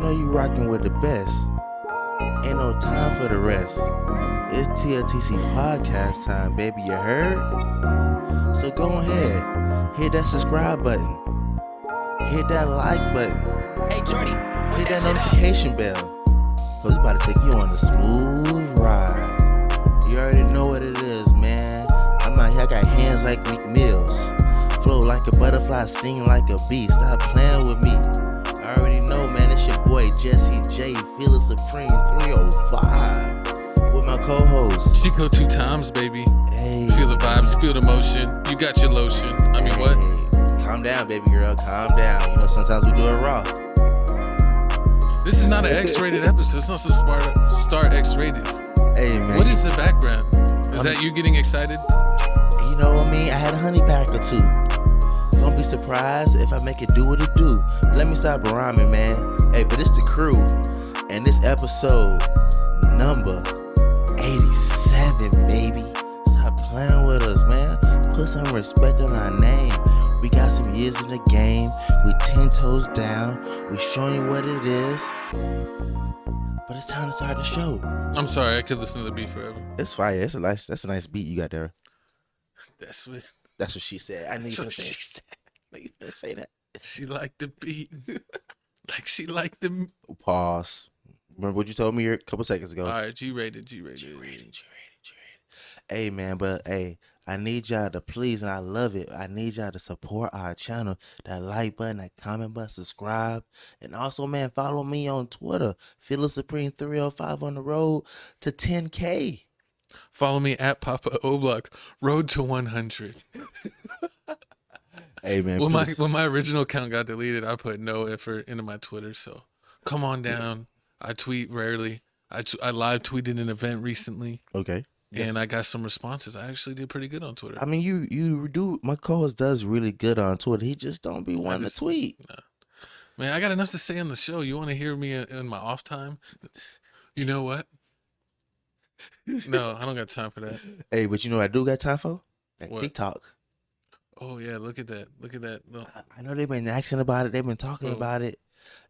know you rocking with the best. Ain't no time for the rest. It's TFTC podcast time, baby, you heard? So go ahead, hit that subscribe button, hit that like button, Hey Jordi, hit that notification bell, cause it's about to take you on a smooth ride. You already know what it is, man. I'm out here, I got hands like McMills, flow like a butterfly, sting like a bee. Stop playing with me. I already know, man. It's your boy Jesse J, Feel It Supreme 305 with my co-host. She go 2 times, baby. Hey, Feel the vibes, feel the motion. You got your lotion. I mean, what? Calm down, baby girl. Calm down. You know, sometimes we do it raw. This is not an X-rated episode. It's not so star X-rated. Hey, man. What is the background? Is that you getting excited? You know what I mean? I had a honey pack or two. Don't be surprised if I make it do what it do. Let me stop rhyming, man. Hey, but it's the crew. And this episode number 87, baby. Stop playing with us, man. Put some respect on our name. We got some years in the game. We 10 toes down. We showing you what it is. But it's time to start the show. I'm sorry, I could listen to the beat forever. It's fire. That's a nice beat you got there. That's what she said. I knew you were she said. going to say that. She liked the beat. Like she liked the... Pause. Remember what you told me a couple seconds ago? All right, G-rated. Hey, man, but hey, I need y'all to please, and I love it, I need y'all to support our channel. That like button, that comment button, subscribe. And also, man, follow me on Twitter. Feel It Supreme 305 on the road to 10K. Follow me at Papa Oblak. Road to 100. Hey, man. When my original account got deleted, I put no effort into my Twitter. So come on down. I tweet rarely. I live tweeted an event recently. Okay. Yes. And I got some responses. I actually did pretty good on Twitter. I mean, you do. My co-host does really good on Twitter. He just don't be wanting to tweet. Nah. Man, I got enough to say on the show. You want to hear me in my off time? You know what? No, I don't got time for that. Hey, but you know what I do got time for? That What? TikTok. Oh yeah, look at that. Look at that. Look. I know they've been asking about it. They've been talking about it.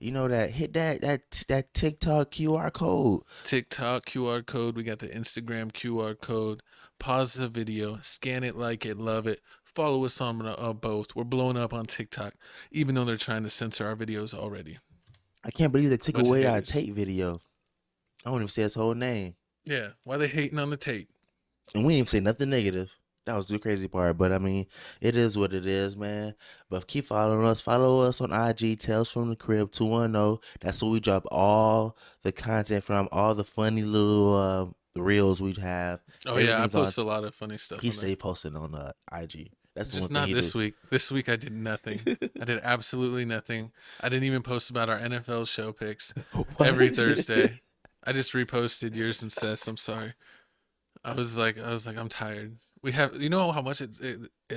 You know that hit that TikTok QR code. TikTok QR code. We got the Instagram QR code. Pause the video. Scan it, like it, love it. Follow us on both. We're blowing up on TikTok, even though they're trying to censor our videos already. I can't believe they took Bunch of away our haters. Tate video. I don't even say his whole name. Yeah, why they hating on the Tate? And we didn't even say nothing negative. That was the crazy part. But I mean, it is what it is, man. But keep following us. Follow us on IG, Tales from the Crib 210. That's where we drop all the content from, all the funny little reels we have. Oh yeah, I post a lot of funny stuff. He stay posting on IG. That's just one not thing this week. This week I did nothing. I did absolutely nothing. I didn't even post about our NFL show picks every Thursday. I just reposted yours and Seth's. I'm sorry. I was like, I'm tired. We have, you know how much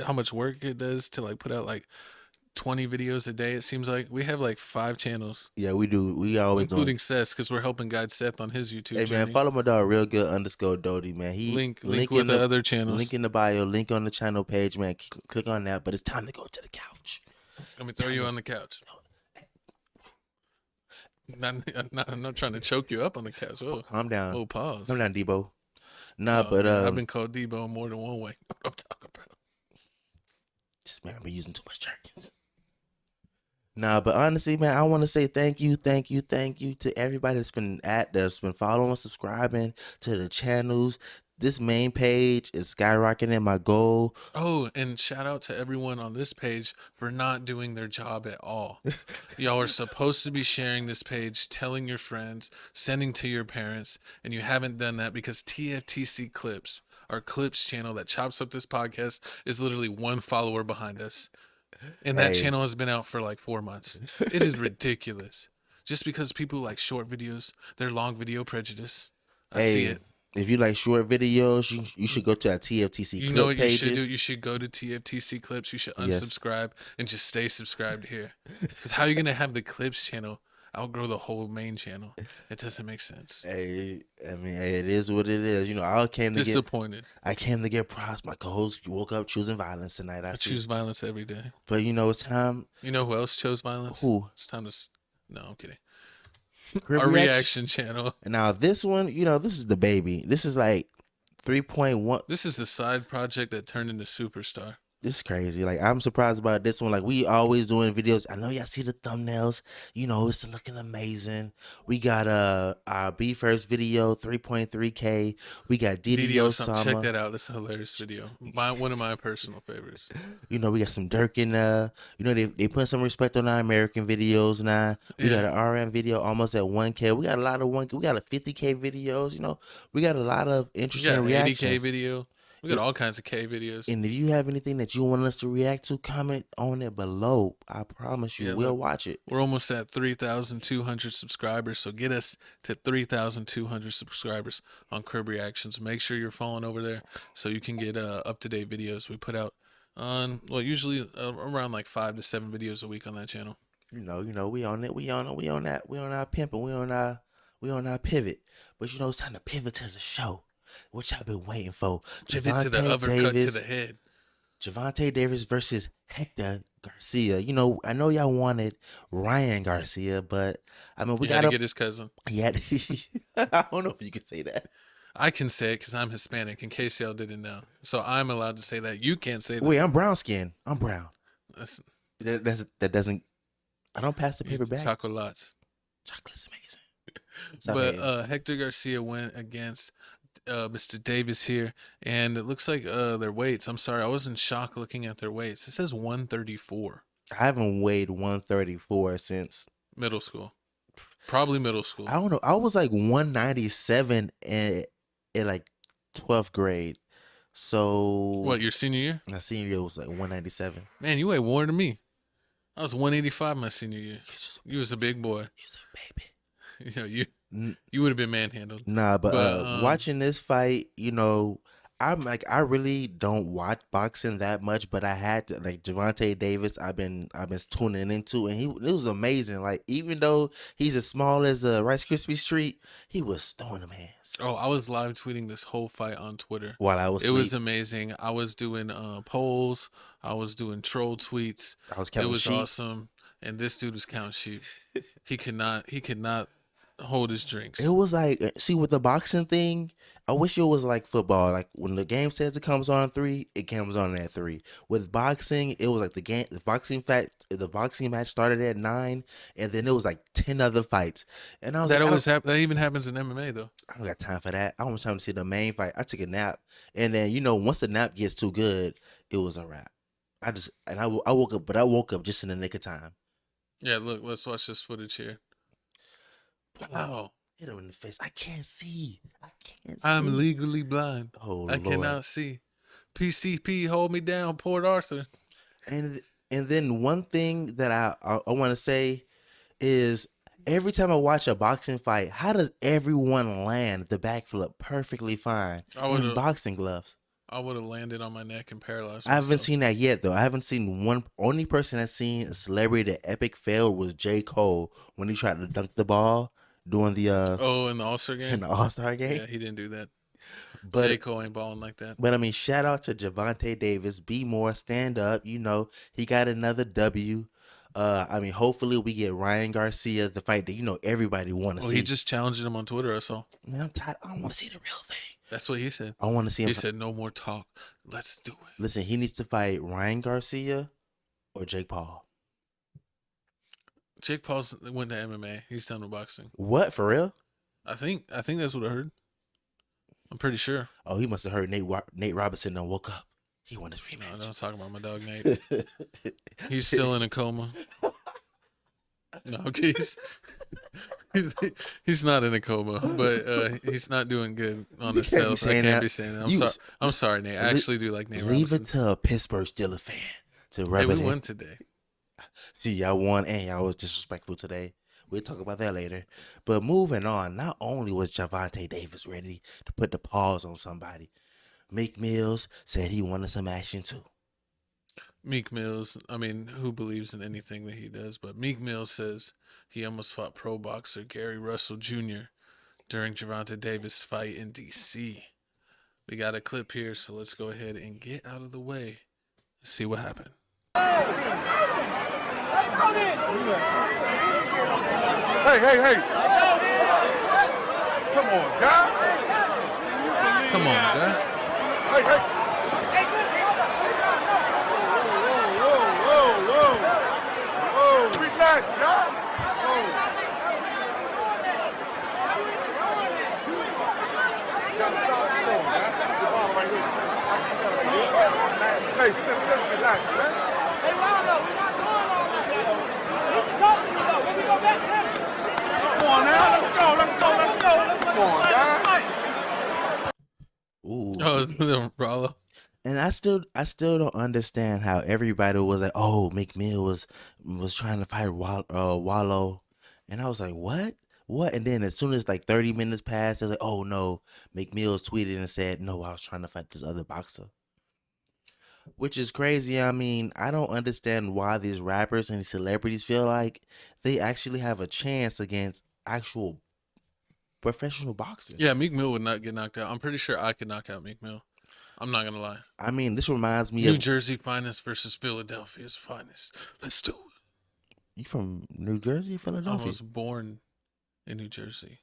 how much work it does to like put out like 20 videos a day. It seems like we have like 5 channels. Yeah, we do. We always including Seth, because we're helping guide Seth on his YouTube. Hey journey. man, follow my dog Real Good _Dodi, man. He link with the other channels. Link in the bio. Link on the channel page, man. Click on that. But it's time to go to the couch. Let me throw you on the couch. I'm not trying to choke you up on the couch. Oh, calm down. Oh, pause. Calm down, Debo. Nah, but I've been called Debo more than one way. What I'm talking about. This man be using too much jargons. Nah, but honestly, man, I want to say thank you to everybody that's been following, subscribing to the channels. This main page is skyrocketing my goal. Oh, and shout out to everyone on this page for not doing their job at all. Y'all are supposed to be sharing this page, telling your friends, sending to your parents, and you haven't done that because TFTC Clips, our Clips channel that chops up this podcast, is literally 1 follower behind us. And that channel has been out for like 4 months. It is ridiculous. Just because people like short videos, they're long video prejudice. I see it. If you like short videos, you should go to our TFTC You know what you should do? You should go to TFTC Clips. You should unsubscribe and just stay subscribed here. Because how are you going to have the Clips channel outgrow the whole main channel? It doesn't make sense. Hey, I mean, it is what it is. You know, I came to get props. My co-host woke up choosing violence tonight. I choose violence every day. But you know, it's time. You know who else chose violence? Who? It's time to... No, I'm kidding. Crib Our reaction. reaction channel. And now this one, this is the baby. This is like 3.1. This is the side project that turned into Superstar. This is crazy. Like, I'm surprised about this one. Like, we always doing videos. I know y'all see the thumbnails. It's looking amazing. We got our Be First video, 3.3K. We got DDO something. Summer. Check that out. That's a hilarious video. One of my personal favorites. We got some Dirk in they put some respect on our American videos now. We got an RM video almost at 1K. We got a lot of we got a 50K videos. We got a lot of interesting reactions. 80K video. We got all kinds of K videos. And if you have anything that you want us to react to, comment on it below. I promise you, we'll watch it. We're almost at 3,200 subscribers, so get us to 3,200 subscribers on Crib Reactions. Make sure you're following over there so you can get up-to-date videos. We put out usually around like 5 to 7 videos a week on that channel. We on it. We on that. We on our pimping. We on our pivot. But it's time to pivot to the show. What y'all been waiting for? Pivot to the uppercut to the head. Gervonta Davis versus Hector Garcia. I know y'all wanted Ryan Garcia, but I mean, we got to get his cousin. Yeah, I don't know if you could say that. I can say it because I'm Hispanic, in case y'all didn't know. So I'm allowed to say that. You can't say that. Wait, I'm brown skin. I'm brown. That doesn't. I don't pass the paper back. Chocolates. Chocolate's amazing. But Hector Garcia went against Mr. Davis here, and it looks like their weights. I'm sorry, I was in shock looking at their weights. It says 134. I haven't weighed 134 since middle school. Probably middle school. I don't know. I was like 197 in like 12th grade. So what, your senior year? My senior year was like 197. Man, you weigh more than me. I was 185 my senior year. You was a big boy. He's a baby. You would have been manhandled. Nah, but watching this fight, I'm like, I really don't watch boxing that much, but I had to, like, Gervonta Davis, I've been tuning into, and it was amazing. Like, even though he's as small as a Rice Krispie treat, he was throwing them hands. Oh, I was live tweeting this whole fight on Twitter while I was. It was amazing. I was doing polls. I was doing troll tweets. I was counting sheep. It was awesome, and this dude was counting sheep. He could not hold his drinks. It was like, see, with the boxing thing, I wish it was like football. Like, when the game says it comes on at 3, it comes on at 3. With boxing, it was like the boxing match started at 9, and then it was like 10 other fights. And I was that even happens in MMA though. I don't got time for that. I was trying to see the main fight. I took a nap, and then once the nap gets too good, it was a wrap. I woke up just in the nick of time. Yeah, look, let's watch this footage here. Wow. Hit him in the face. I can't see. I'm legally blind. Oh, I cannot see. PCP, hold me down, Port Arthur. And then one thing that I want to say is, every time I watch a boxing fight, how does everyone land the backflip perfectly fine in boxing gloves? I would have landed on my neck and paralyzed myself. I haven't seen that yet, though. I haven't seen one. Only person that's seen a celebrity that epic failed was J. Cole when he tried to dunk the ball during the in the All-Star game. In the All-Star game, yeah, he didn't do that. But J. Cole ain't balling like that. But I mean, shout out to Gervonta Davis. Be more, stand up. He got another W. I mean, hopefully we get Ryan Garcia, the fight that everybody want to see. He just challenged him on Twitter. I saw. Man, I'm tired. I don't want to see the real thing. That's what he said. I want to see him. He said, "No more talk. Let's do it." Listen, he needs to fight Ryan Garcia or Jake Paul. Jake Paul went to MMA. He's done with boxing. What, for real? I think that's what I heard. I'm pretty sure. Oh, he must have heard Nate Robinson and woke up. He won his rematch. No, don't talk about my dog Nate. He's still in a coma. No, he's not in a coma, but he's not doing good on his health. I can't be saying that. I'm sorry, Nate. I actually do like Nate Robinson. Leave it to a Pittsburgh Steelers fan to rub it in. We won today. See, y'all won and y'all was disrespectful today. We'll talk about that later. But moving on, not only was Gervonta Davis ready to put the pause on somebody, Meek Mills said he wanted some action too. Meek Mills, I mean, who believes in anything that he does? But Meek Mills says he almost fought pro boxer Gary Russell Jr. during Gervonta Davis' fight in D.C. We got a clip here, so let's go ahead and get out of the way and see what happened. Hey. Come on, guy. Come on, guy. Hey. Whoa. Relax, y'all. Hey, just relax, man. Hey, Rollo, we're not doing all this. What you talking about? When we go back there? Come on now, let's go. Come on, guys. Ooh. Oh, it's the Rollo. And I still don't understand how everybody was like, oh, McMill was trying to fight Wallow, and I was like, what? And then as soon as like 30 minutes passed, I was like, oh no, McMill tweeted and said, no, I was trying to fight this other boxer, which is crazy. I mean, I don't understand why these rappers and these celebrities feel like they actually have a chance against actual professional boxers. Yeah, Meek Mill would not get knocked out. I'm pretty sure I could knock out Meek Mill. I'm not gonna lie. I mean, this reminds me New of Jersey finest versus Philadelphia's finest. Let's do it. you from New Jersey, I Philadelphia. was born in New Jersey.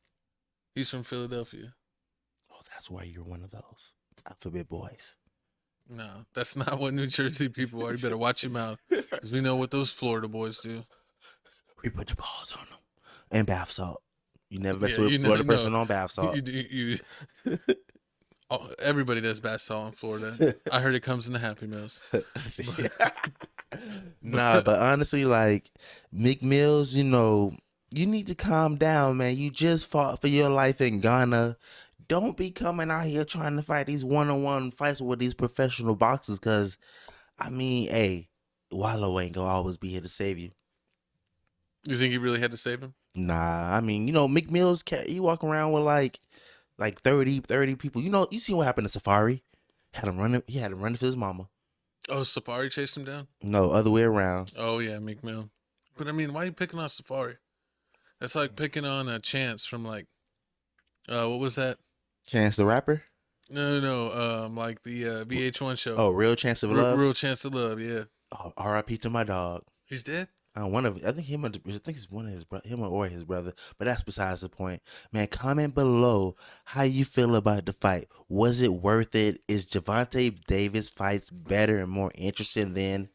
He's from Philadelphia. Oh, that's why you're one of those alphabet boys. No, that's not what New Jersey people are. You better watch your mouth, because we know what those Florida boys do. We put the balls on them and bath salt. You never mess Yeah, with you a Florida never person know. on bath salt. Everybody does bath salt in Florida. I heard it comes in the Happy Meals. Nah, but honestly, like Meek Mills, you need to calm down, man. You just fought for your life in Ghana. Don't be coming out here trying to fight these one-on-one fights with these professional boxers, because, I mean, hey, Wallow ain't gonna always be here to save you. You think he really had to save him? Nah, I mean, Meek Mills, he walk around with like 30 people. You see what happened to Safari? He had to run for his mama. Oh, Safari chased him down? No, other way around. Oh, yeah, Meek Mill. But, I mean, why are you picking on Safari? That's like picking on a Chance from, like, what was that? Chance the Rapper? No, like the VH1 show. Oh, Real Chance of Love? Real Chance of Love, yeah. Oh, R.I.P. to my dog. He's dead? I think it's one of his him or his brother, but that's besides the point. Man, comment below how you feel about the fight. Was it worth it? Is Gervonta Davis fights better and more interesting than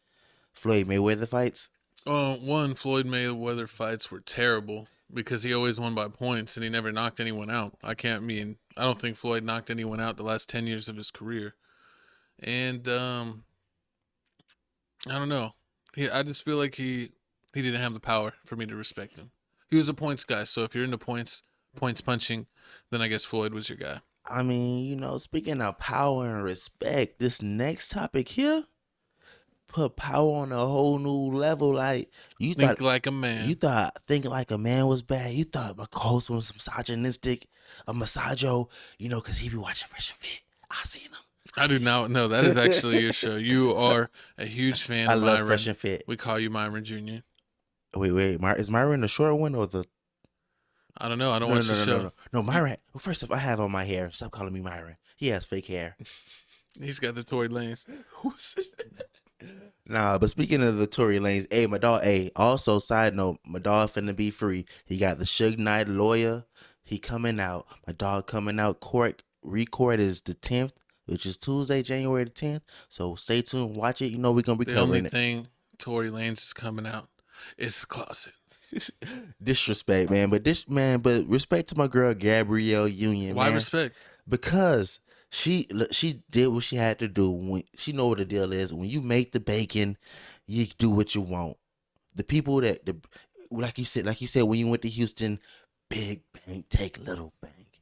Floyd Mayweather fights? One, Floyd Mayweather fights were terrible because he always won by points and he never knocked anyone out. I don't think Floyd knocked anyone out the last 10 years of his career. And I don't know. I just feel like he didn't have the power for me to respect him. He was a points guy, so if you're into points punching, then I guess Floyd was your guy. I mean, speaking of power and respect, this next topic here put power on a whole new level. Like, you Think thought like a man. You thought thinking like a man was bad. You thought my host was misogynistic, a misogyno, because he be watching Fresh and Fit. I seen him. I do not know. That is actually your show. You are a huge fan I of love Myron. Fresh and Fit. We call you Myron Jr. Wait, is Myron the short one or the? I don't know. I don't watch the show. No, Myron. Well, first off, I have on my hair. Stop calling me Myron. He has fake hair. He's got the Tory Lanez. Nah, but speaking of the Tory Lanez, hey, my dog, also, side note, my dog finna be free. He got the Suge Knight lawyer. He coming out. My dog coming out. Record is the 10th, which is Tuesday, January the 10th. So stay tuned. Watch it. We're going to be The covering only it. thing Tory Lanez is coming out is the closet. Disrespect, man. But respect to my girl, Gabrielle Union, Why man. respect? Because she did what she had to do. When she know what the deal is. When you make the bacon, you do what you want. The people like you said when you went to Houston, big bank take little bank.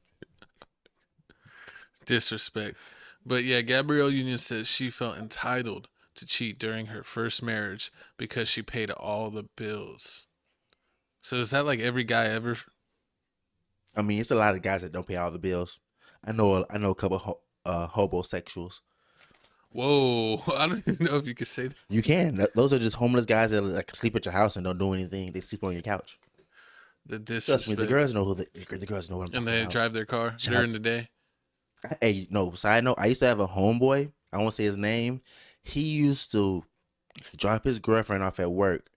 Disrespect. But yeah, Gabrielle Union says she felt entitled to cheat during her first marriage because she paid all the bills. So is that like every guy ever? I mean, it's a lot of guys that don't pay all the bills. I know a couple homosexuals. Whoa, I don't even know if you could say that. You can. Those are just homeless guys that like sleep at your house and don't do anything. They sleep on your couch. The Trust disrespect. me, the girls know the girls know what I'm talking And they about. drive their car during the day. Hey, no, side note, I used to have a homeboy. I won't say his name. He used to drop his girlfriend off at work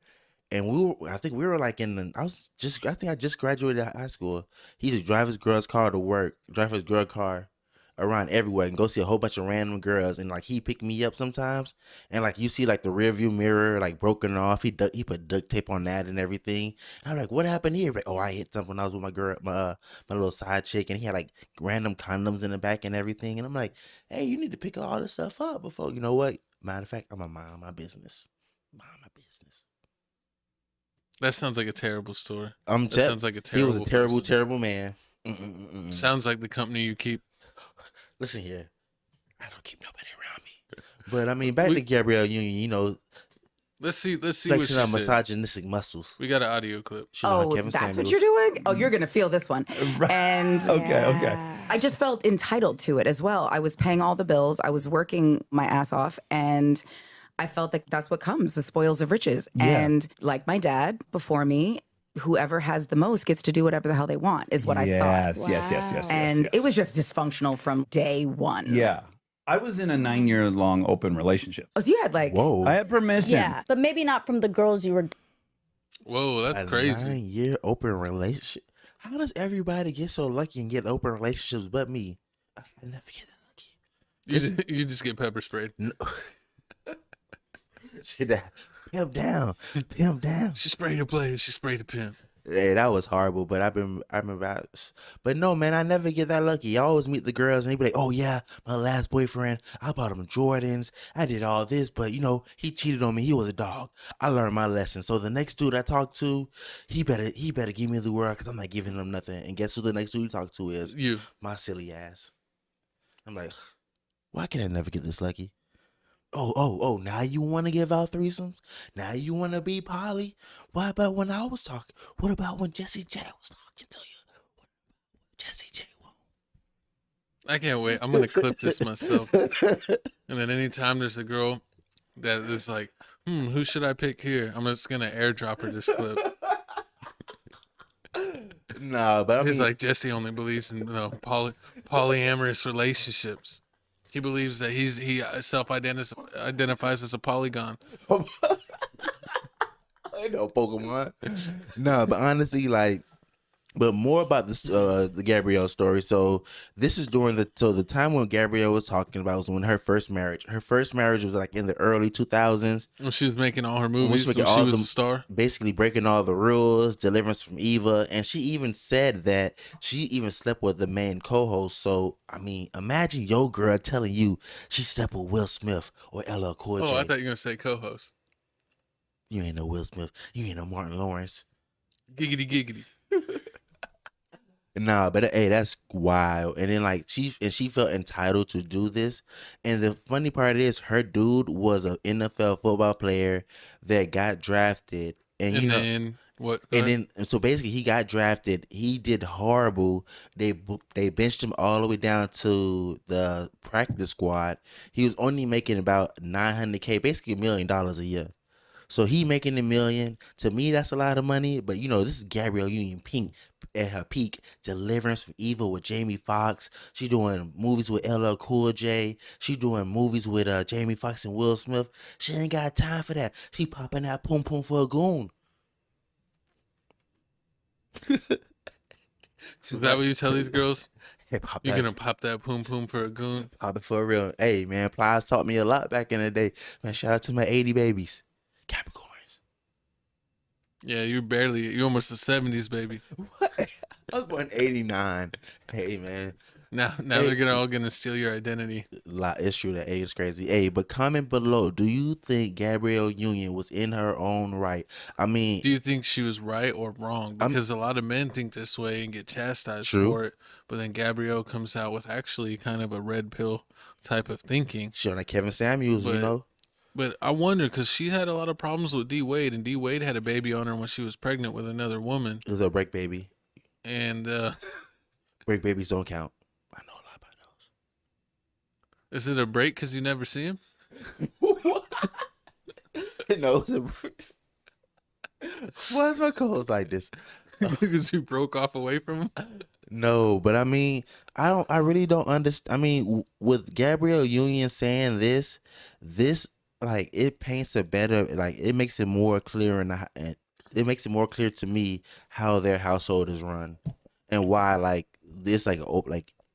and I think we were like I think I just graduated high school. He used to drive his girl's car to work, drive his girl car around everywhere and go see a whole bunch of random girls. And like he picked me up sometimes, and like you see like the rear view mirror like broken off. He put duct tape on that and everything. And I'm like, what happened here? Like, oh, I hit something when I was with my girl, my little side chick, and he had like random condoms in the back and everything. And I'm like, hey, you need to pick all this stuff up before you know what. Matter of fact, I'm gonna mind my business. Mind my business. That sounds like a terrible story. That sounds like a terrible. He was a terrible, person. terrible man. Sounds like the company you keep. Listen here, I don't keep nobody around me. But I mean, back to Gabrielle Union. You know, let's see what she flexing on said. misogynistic muscles. We got an audio clip. She's on Oh, Kevin that's Samuels. what you're doing? Oh, you're going to feel this one. And Okay. I just felt entitled to it as well. I was paying all the bills. I was working my ass off. And I felt like that's what comes, the spoils of riches. Yeah. And like my dad before me, whoever has the most gets to do whatever the hell they want, is what I thought. Yes. And it was just dysfunctional from day one. Yeah. I was in a 9-year-long open relationship. Oh, so you had like, Whoa. I had permission. Yeah, but maybe not from the girls you were. Whoa, that's a crazy. 9-year open relationship. How does everybody get so lucky and get open relationships but me? I never get that lucky. You just get pepper sprayed. No. Shit, pimp down. Pimp down. She sprayed a blade. She sprayed a pimp. Hey, that was horrible, but I remember. But no, man, I never get that lucky. I always meet the girls and they be like, "Oh yeah, my last boyfriend, I bought him Jordans. I did all this, but you know, he cheated on me. He was a dog. I learned my lesson. So the next dude I talk to, he better give me the world because I'm not giving him nothing. And guess who the next dude you talk to is? You. My silly ass. I'm like, why can I never get this lucky? Oh, now you want to give out threesomes? Now you want to be poly? What about when I was talking? What about when Jesse J was talking to you? What about Jesse J won't? I can't wait. I'm gonna clip this myself. And then anytime there's a girl that is like, who should I pick here? I'm just gonna airdrop her this clip. No, but I mean, It's like Jesse only believes in polyamorous relationships. He believes that he self-identifies as a polygon. I know Pokemon. No, but honestly, like, but more about this the Gabrielle story. So this is during the time when Gabrielle was talking about was when her first marriage. Her first marriage was like in the early 2000s. When she was making all her movies, When when she she making all was them- a star. Basically breaking all the rules, Deliverance from Eva, and she even said that she even slept with the main co-host. So I mean, imagine your girl telling you she slept with Will Smith or LL Cool J. Oh, I thought you were gonna say co-host. You ain't no Will Smith. You ain't no Martin Lawrence. Giggity giggity. Nah, but hey, that's wild. And then like she felt entitled to do this. And the funny part is her dude was an NFL football player that got drafted. And you know, then what? and then so basically he got drafted. He did horrible. They benched him all the way down to the practice squad. He was only making about $900K, basically $1 million a year. So he making $1 million. To me, that's a lot of money. But you know, this is Gabrielle Union Pink at her peak. Deliverance from Evil with Jamie Foxx. She doing movies with LL Cool J. She doing movies with Jamie Foxx and Will Smith. She ain't got time for that. She popping that pum pum for a goon. Is that what you tell these girls? Hey, pop You're that. gonna pop that poom poom for a goon? Pop it for real. Hey man, Plies taught me a lot back in the day. Man, shout out to my 80 babies. Capricorns. Yeah, you're almost the 70s, baby. What? I was born 89. Hey man. Now Hey. they're all gonna steal your identity. It's true that age is crazy. Hey, but comment below. Do you think Gabrielle Union was in her own right? I mean, Do you think she was right or wrong? Because a lot of men think this way and get chastised True. for it. But then Gabrielle comes out with actually kind of a red pill type of thinking. she on like Kevin Samuels, you But- know? But I wonder, because she had a lot of problems with D Wade, and D Wade had a baby on her when she was pregnant with another woman. It was a break baby. And Break babies don't count. I know a lot about those. is it a break because you never see him? No, it's a... Why is my co-host like this? Because you broke off away from him? No, but I mean, I really don't understand. I mean, with Gabrielle Union saying this like it paints a better, like it makes it more clear it makes it more clear to me how their household is run, and why like this like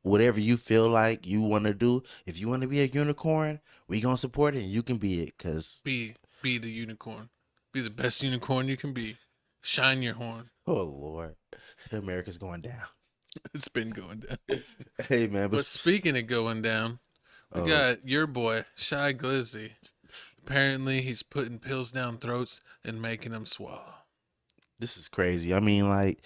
whatever you feel like you want to do. If you want to be a unicorn, we gonna support it, and you can be it. Cause Be the unicorn. Be the best unicorn you can be. Shine your horn. oh Lord, America's going down. It's been going down. Hey man, But speaking of going down, we got your boy, Shy Glizzy. Apparently, he's putting pills down throats and making them swallow. this is crazy. I mean, like,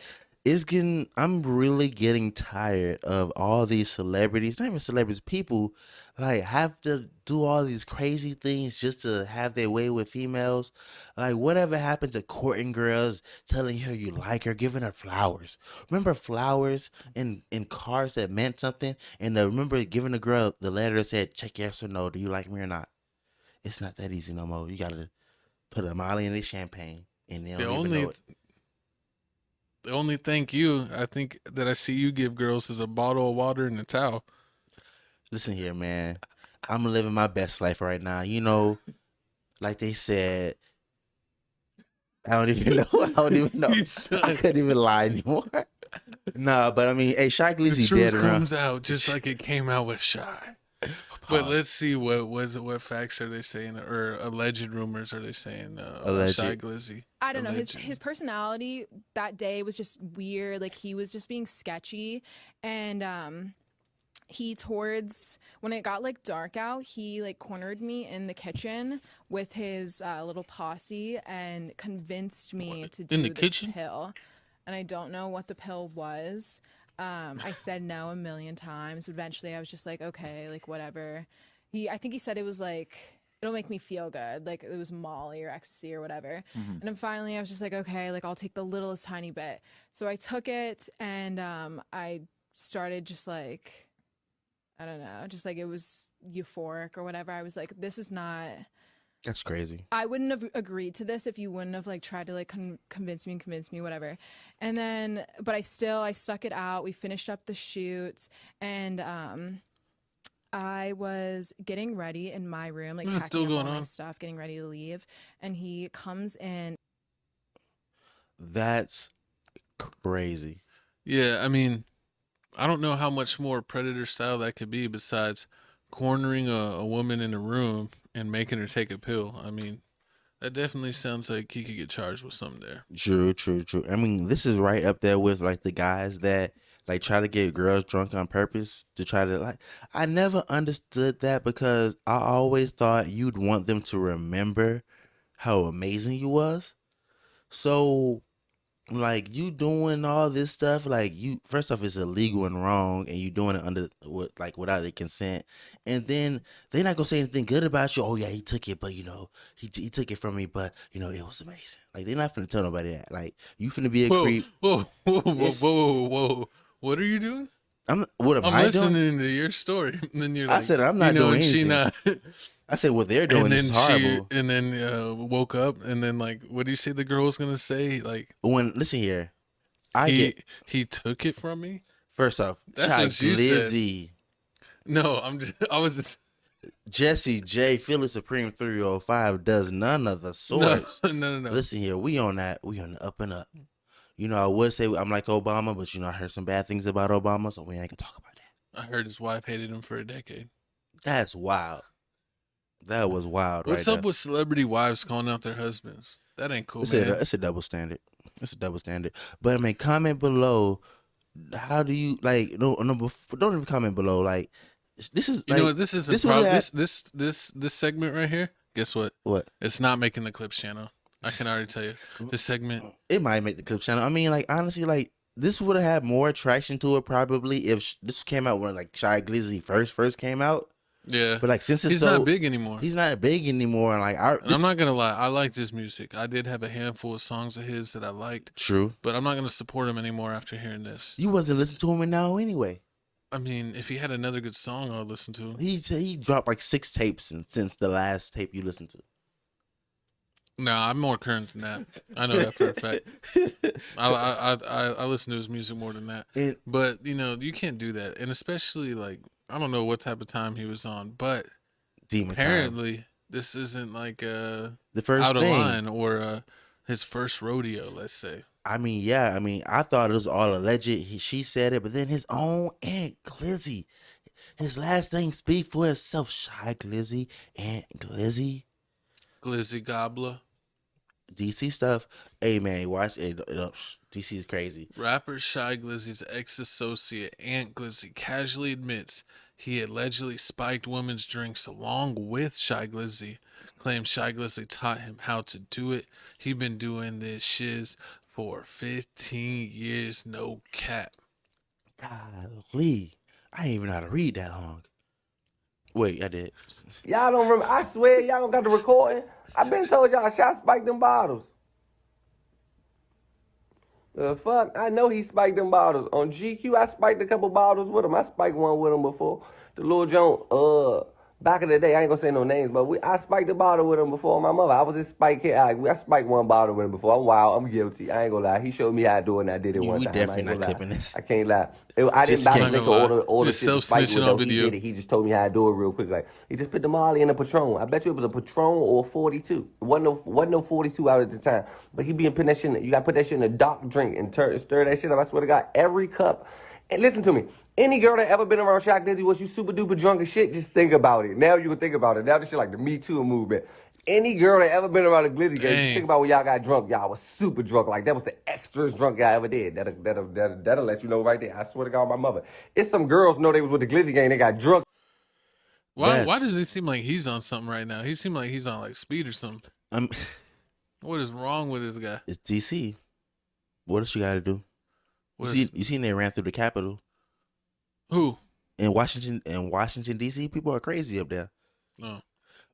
I'm really getting tired of all these celebrities, not even celebrities, people like have to do all these crazy things just to have their way with females. Like, whatever happened to courting girls, telling her you like her, giving her flowers? Remember flowers in cards that meant something? And remember giving a girl the letter that said, check yes or no, do you like me or not? It's not that easy no more. You gotta put a Molly in the champagne, and they don't even know it. The only thank you I think that I see you give girls is a bottle of water and a towel. Listen here, man. I'm living my best life right now. You know, like they said, I don't even know. I couldn't even lie anymore. Nah, but I mean, hey, Shy The Glizzy truth dead around. comes out just like it came out with Shy. But let's see what facts are they saying, or alleged rumors are they saying? Alleged. Shy Glizzy. I don't know. Alleged. His personality that day was just weird. Like he was just being sketchy, and when it got like dark out, he like cornered me in the kitchen with his little posse and convinced me to do this pill. And I don't know what the pill was. I said no a million times. Eventually I was just like, okay, like whatever. I think he said it was like, it'll make me feel good. Like it was Molly or ecstasy or whatever. And then finally I was just like, okay, like I'll take the littlest tiny bit. So I took it, and I started just like, I don't know, just like it was euphoric or whatever. I was like, this is not... That's crazy. I wouldn't have agreed to this if you wouldn't have like tried to like convince me, whatever. And then, but I stuck it out. We finished up the shoot, and I was getting ready in my room, like packing up all my stuff, getting ready to leave. And he comes in. That's crazy. Yeah, I mean, I don't know how much more Predator style that could be besides cornering a woman in a room and making her take a pill. I mean, that definitely sounds like he could get charged with something there. True. I mean, this is right up there with like the guys that like try to get girls drunk on purpose to try to like. I never understood that, because I always thought you'd want them to remember how amazing you was. So like, you doing all this stuff, like, you first off, it's illegal and wrong, and you doing it without their consent, and then they're not gonna say anything good about you. Oh yeah, he took it, but you know, he took it from me, but you know, it was amazing. Like, they're not finna tell nobody that. Like, you finna be a creep. Whoa. What are you doing? What am I doing? I'm listening to your story. And then you're like, I said I'm not doing anything. She not. I said what they're doing is horrible. And then woke up, and then like, what do you say the girl was gonna say? Like, listen here, he took it from me. First off, that's what you Glizzy. Said. No, I was just. Jesse J Philly Supreme 305 does none of the sorts. No. Listen here, we on the up and up. You know, I would say I'm like Obama, but you know, I heard some bad things about Obama, so we ain't gonna talk about that. I heard his wife hated him for a decade. That's wild. That was wild. What's up with celebrity wives calling out their husbands? That ain't cool, man. It's a double standard. But I mean, comment below. How do you like? No, don't even comment below. Like, this is. You know what? This is a problem. This segment right here. Guess what? What? It's not making the clips channel. I can already tell you. This segment. It might make the clips channel. I mean, like, honestly, like, this would have had more attraction to it probably if this came out when like Shy Glizzy first came out. Yeah, but like, since he's not big anymore. He's not big anymore. And like, I'm not gonna lie, I liked his music. I did have a handful of songs of his that I liked. True, but I'm not gonna support him anymore after hearing this. You wasn't listening to him now anyway. I mean, if he had another good song, I'll listen to him. He dropped like 6 tapes since the last tape you listened to. Nah, I'm more current than that. I know that for a fact. I listen to his music more than that. But you know, you can't do that, and especially like, I don't know what type of time he was on, but apparently this isn't like the first out of thing. line or his first rodeo, let's say. I mean, yeah. I mean, I thought it was all alleged. She said it, but then his own Aunt Glizzy, his last name speak for itself. Shy Glizzy, Aunt Glizzy. Glizzy Gobbler. DC stuff. Hey man, watch it. DC is crazy. Rapper Shy Glizzy's ex-associate Aunt Glizzy casually admits he allegedly spiked women's drinks along with Shy Glizzy. Claims Shy Glizzy taught him how to do it. He been doing this shiz for 15 years, no cap. Golly, I ain't even know how to read that long. Wait, I did. Y'all don't remember. I swear y'all don't got the recording. I been told y'all Shy spiked them bottles. The fuck? I know he spiked them bottles. On GQ, I spiked a couple bottles with him. I spiked one with him before. The little joint, back in the day, I ain't gonna say no names, but I spiked a bottle with him before my mother. I was just spike here. I spiked one bottle with him before. I'm wild. I'm guilty. I ain't gonna lie. He showed me how to do it, and I did it one We time. definitely I ain't not gonna clipping lie. this. I can't lie. I didn't Just buy can't liquor lie. order Just shit to spike with. self-snitching on Though. He video. did it. He just told me how to do it real quick. Like he just put the Molly in a Patron. I bet you it was a Patron or 42. It wasn't no 42 out at the time. But he be putting that shit. You gotta put that shit in a dark drink and stir that shit up. I swear to God, every cup. And listen to me. Any girl that ever been around Shy Glizzy was you super duper drunk as shit, just think about it. Now you can think about it. Now this shit like the Me Too movement. Any girl that ever been around a Glizzy game, just think about when y'all got drunk. Y'all was super drunk. Like that was the extras drunk y'all ever did. That'll let you know right there. I swear to God, my mother. It's some girls know they was with the Glizzy gang. They got drunk. Why does it seem like he's on something right now? He seemed like he's on like speed or something. What is wrong with this guy? It's DC. What else you got to do? You seen they ran through the Capitol. Who? In Washington D.C., people are crazy up there. No.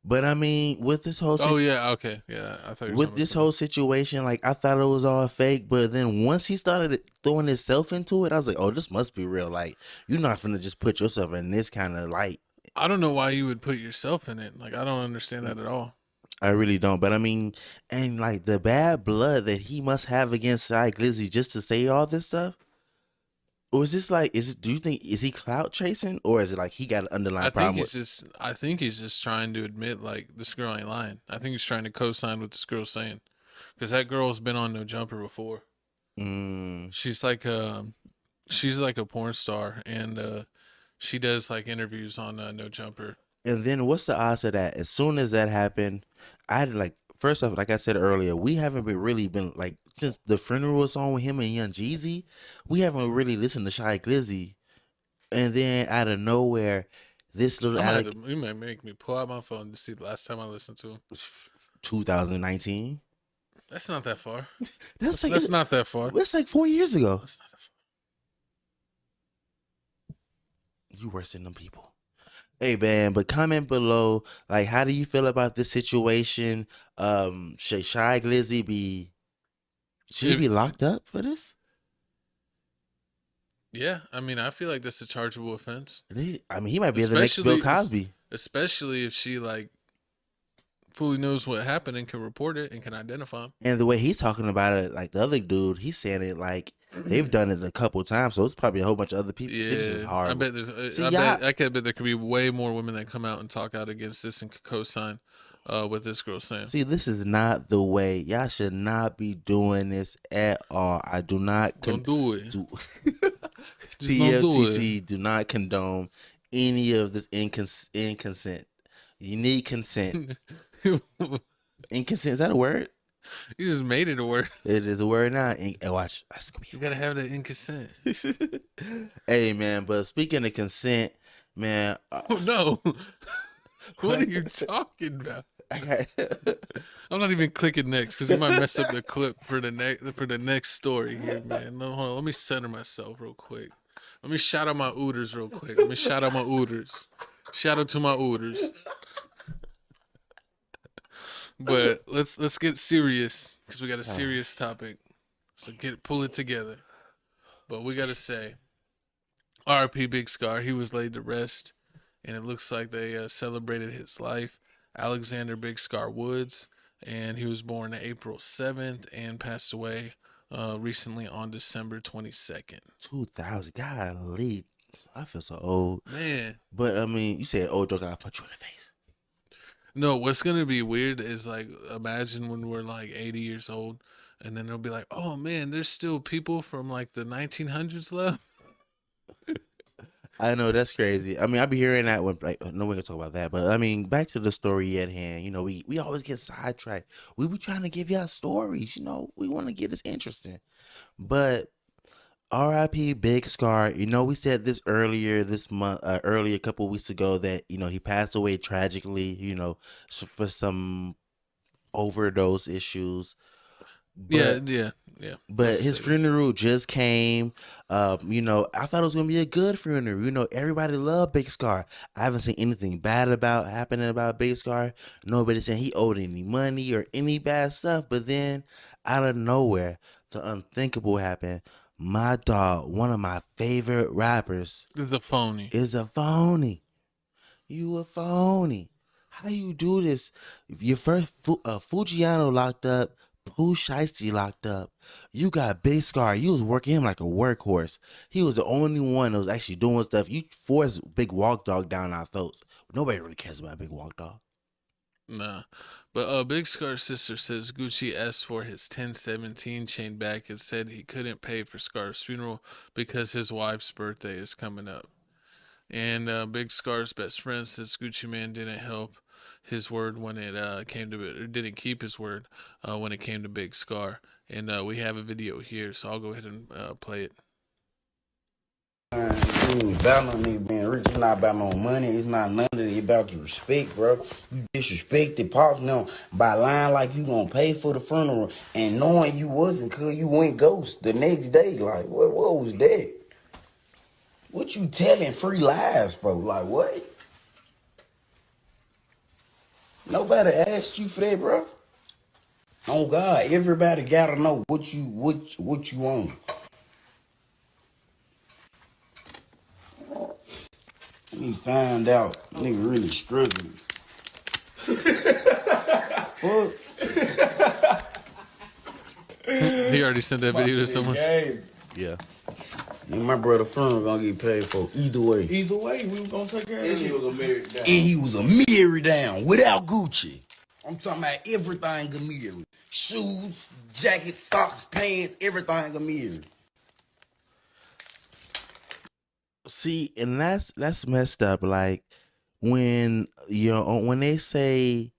But I mean, with this whole okay, yeah. I thought with this whole situation, like I thought it was all fake, but then once he started throwing himself into it, I was like, oh, this must be real. Like you're not gonna just put yourself in this kind of light. I don't know why you would put yourself in it. Like I don't understand that at all. I really don't. But I mean, and like the bad blood that he must have against Shy Glizzy just to say all this stuff. Or is this like, do you think, is he clout chasing or is it like he got an underlying problem? I think he's just trying to admit like this girl ain't lying. I think he's trying to co-sign what this girl's saying. Because that girl's been on No Jumper before. She's like a porn star and she does like interviews on No Jumper. And then what's the odds of that? As soon as that happened, I had like, first off, like I said earlier, we haven't been like, since the funeral song with him and Young Jeezy, we haven't really listened to Shy Glizzy. And then out of nowhere, this little you might make me pull out my phone to see the last time I listened to him. 2019. That's not that far. That's not that far. That's like 4 years ago. That's not that far. You worse than them people. Hey man, but comment below, like, how do you feel about this situation? Should Shy Glizzy be locked up for this? Yeah, I mean, I feel like that's a chargeable offense. I mean, he might be the next Bill Cosby. Especially if she like fully knows what happened and can report it and can identify him. And the way he's talking about it, like the other dude, he's saying it like they've done it a couple times, so it's probably a whole bunch of other people. Yeah, I bet there could be way more women that come out and talk out against this and co-sign what this girl's saying. See, this is not the way. Y'all should not be doing this at all. I do not. Don't do it. TFTC do not condone any of this inconsent. You need consent. Inconsent, is that a word? You just made it a word. It is a word now. Watch. You gotta have the inconsent. Hey man, but speaking of consent, man. Oh no. What are you talking about? I'm not even clicking next because we might mess up the clip for the next story here, man. No, hold on. Let me center myself real quick. Let me shout out my ooders real quick. Shout out to my ooders. But let's get serious because we got a serious topic. So pull it together. But we gotta say, R.I.P. Big Scar. He was laid to rest, and it looks like they celebrated his life. Alexander Big Scar Woods, and he was born April 7th and passed away recently on December 22nd. 2000. Golly, I feel so old, man. But I mean, you said old joke, I'll punch you in the face. No, what's gonna be weird is like imagine when we're like 80 years old, and then they'll be like, "Oh man, there's still people from like the 1900s left." I know that's crazy. I mean, I be hearing that when like no one can talk about that, but I mean, back to the story at hand. You know, we always get sidetracked. We be trying to give y'all stories. You know, we want to get this interesting, but R.I.P. Big Scar. You know, we said this earlier this month, earlier a couple weeks ago that he passed away tragically. You know, for some overdose issues. But, Yeah. But his funeral just came. You know, I thought it was gonna be a good funeral. You know, everybody loved Big Scar. I haven't seen anything bad happening about Big Scar. Nobody saying he owed any money or any bad stuff. But then, out of nowhere, the unthinkable happened. My dog, one of my favorite rappers, is a phony. You a phony. How you do this? Your first Fujiano locked up. Pooh Shiesty locked up. You got Big Scar. You was working him like a workhorse. He was the only one that was actually doing stuff. You forced Big Walk Dog down our throats. Nobody really cares about Big Walk Dog. Nah. But Big Scar's sister says Gucci asked for his 1017 chain back and said he couldn't pay for Scar's funeral because his wife's birthday is coming up. And Big Scar's best friend says Gucci Mane didn't help his word when it came to it, or didn't keep his word when it came to Big Scar. And we have a video here, so I'll go ahead and play it. It ain't about no nigga being rich. It's not about no money. It's not none of it. It's about your respect, bro. You disrespected Pops now by lying like you gonna pay for the funeral and knowing you wasn't, cause you went ghost the next day. Like, what was that? What you telling free lies for? Like, what? Nobody asked you for that, bro. Oh God, everybody gotta know what you want. Let me find out. Nigga really struggling. Fuck. He already sent that video to someone. Yeah. And my brother funeral gonna get paid for either way. Either way, we was gonna take care of it. And he was a married down. And he was a mirror down without Gucci. I'm talking about everything a mirror. Shoes, jacket, socks, pants, everything a mirror. See, and that's messed up. Like when when they say,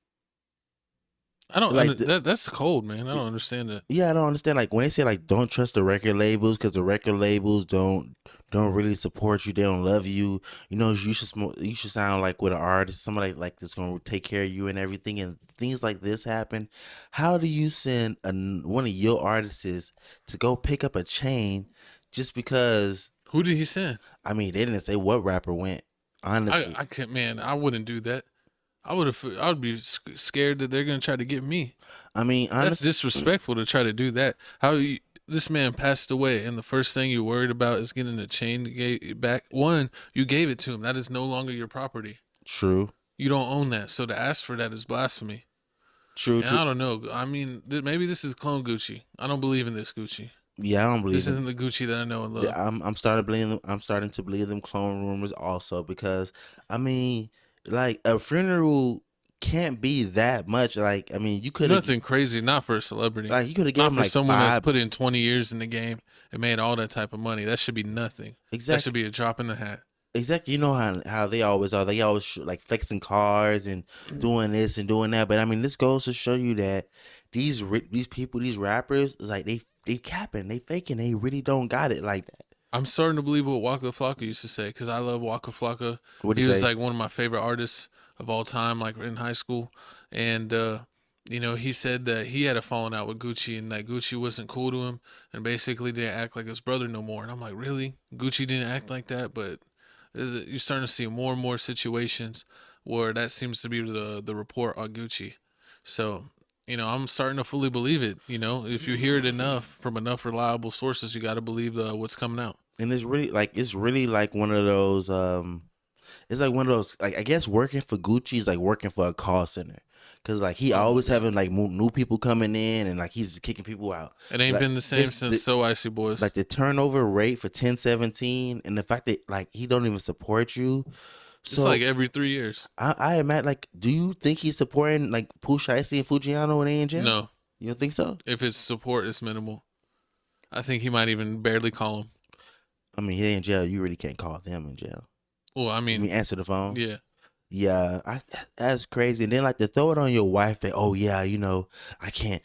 I don't like that's cold, man. I don't understand that. Yeah, I don't understand. Like when they say like don't trust the record labels because the record labels don't really support you. They don't love you. You know, you should sound like with an artist, somebody like that's gonna take care of you and everything. And things like this happen. How do you send one of your artists to go pick up a chain just because? Who did he send? I mean, they didn't say what rapper went. Honestly, I can't, man. I wouldn't do that. I would be scared that they're gonna try to get me. I mean, honestly, that's disrespectful to try to do that. This man passed away, and the first thing you're worried about is getting the chain back. One, you gave it to him. That is no longer your property. True. You don't own that, so to ask for that is blasphemy. True. I don't know. I mean, maybe this is clone Gucci. I don't believe in this Gucci. Yeah, I don't believe this isn't the Gucci that I know and love. Yeah, I'm starting to believe them. I'm starting to believe them clone rumors also because I mean, like a funeral can't be that much. Like I mean, you could nothing crazy, not for a celebrity. Like you could have given not for like someone that's put in 20 years in the game and made all that type of money. That should be nothing. Exactly. That should be a drop in the hat. Exactly. You know how they always are. They always like flexing cars and doing this and doing that. But I mean, this goes to show you that these people, these rappers, is like they capping, they faking, they really don't got it like that. I'm starting to believe what Waka Flocka used to say because I love Waka Flocka. He was like one of my favorite artists of all time, like in high school. And, you know, he said that he had a falling out with Gucci and that Gucci wasn't cool to him and basically didn't act like his brother no more. And I'm like, really? Gucci didn't act like that? But you're starting to see more and more situations where that seems to be the report on Gucci. So, you know, I'm starting to fully believe it. You know, if you hear it enough from enough reliable sources, you got to believe what's coming out. And it's really like one of those. It's like one of those. Like I guess working for Gucci is like working for a call center, cause like he always having like new people coming in and like he's kicking people out. It ain't like, been the same since So Icy Boys. Like the turnover rate for 1017 and the fact that like he don't even support you. It's like every 3 years. I imagine, like, do you think he's supporting like Pooh Shiesty and Fujiano when they in jail? No. You don't think so? If his support is minimal, I think he might even barely call him. I mean, he in jail. You really can't call them in jail. Well, I mean, answer the phone. Yeah. Yeah, that's crazy. And then like to throw it on your wife that, oh yeah, you know, I can't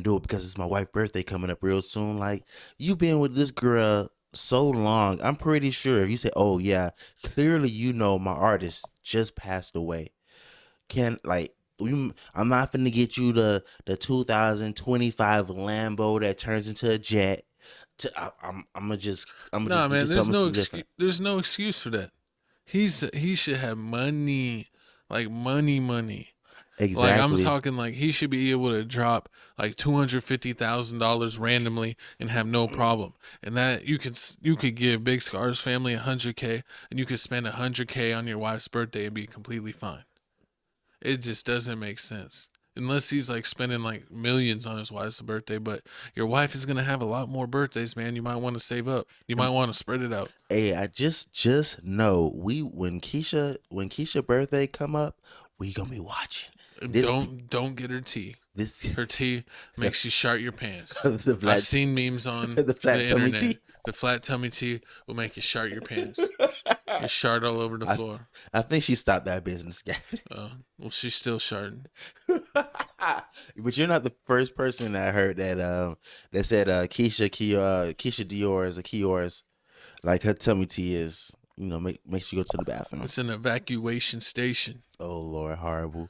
do it because it's my wife's birthday coming up real soon. Like, you been with this girl so long. I'm pretty sure if you say, oh yeah, clearly you know my artist just passed away. I'm not finna get you the 2025 Lambo that turns into a jet. I'm gonna just man. There's no excuse for that. He should have money, like money. Exactly. Like, I'm talking like he should be able to drop like $250,000 randomly and have no problem. And that you could give Big Scar's family $100K, and you could spend $100K on your wife's birthday and be completely fine. It just doesn't make sense. Unless he's like spending like millions on his wife's birthday, but your wife is gonna have a lot more birthdays, man. You might want to save up. You might want to spread it out. Hey, I just know when Keisha birthday come up, we gonna be watching. Don't get her tea. Her tea makes you shart your pants. I've seen memes on the flat the tummy internet. tea. The flat tummy tea will make you shart your pants. You shart all over the floor. I think she stopped that business, Gavin. Well, she's still sharting. But you're not the first person that I heard that said Keisha Dior's or Kior's, like her tummy tea is, you know, makes you go to the bathroom. It's an evacuation station. Oh Lord, horrible.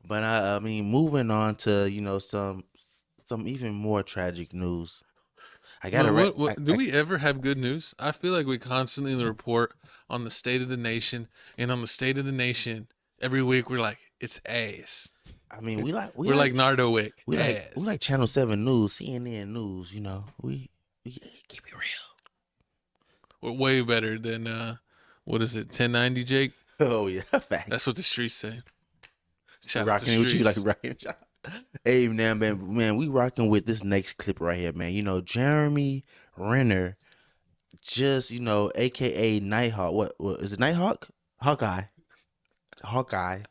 But I mean, moving on to, you know, some even more tragic news. Do we ever have good news? I feel like we constantly report on the state of the nation, and on the state of the nation every week we're like, it's ass. I mean, we're like Nardo Wick. We like Channel 7 News, CNN News. You know, we keep it real. We're way better than what is it, 1090 Jake? Oh yeah, facts. That's what the streets say. Shout out to the streets. With you like rocking. Hey man, we rocking with this next clip right here, man. You know, Jeremy Renner, just, you know, AKA Nighthawk. What is it? Nighthawk? Hawkeye. I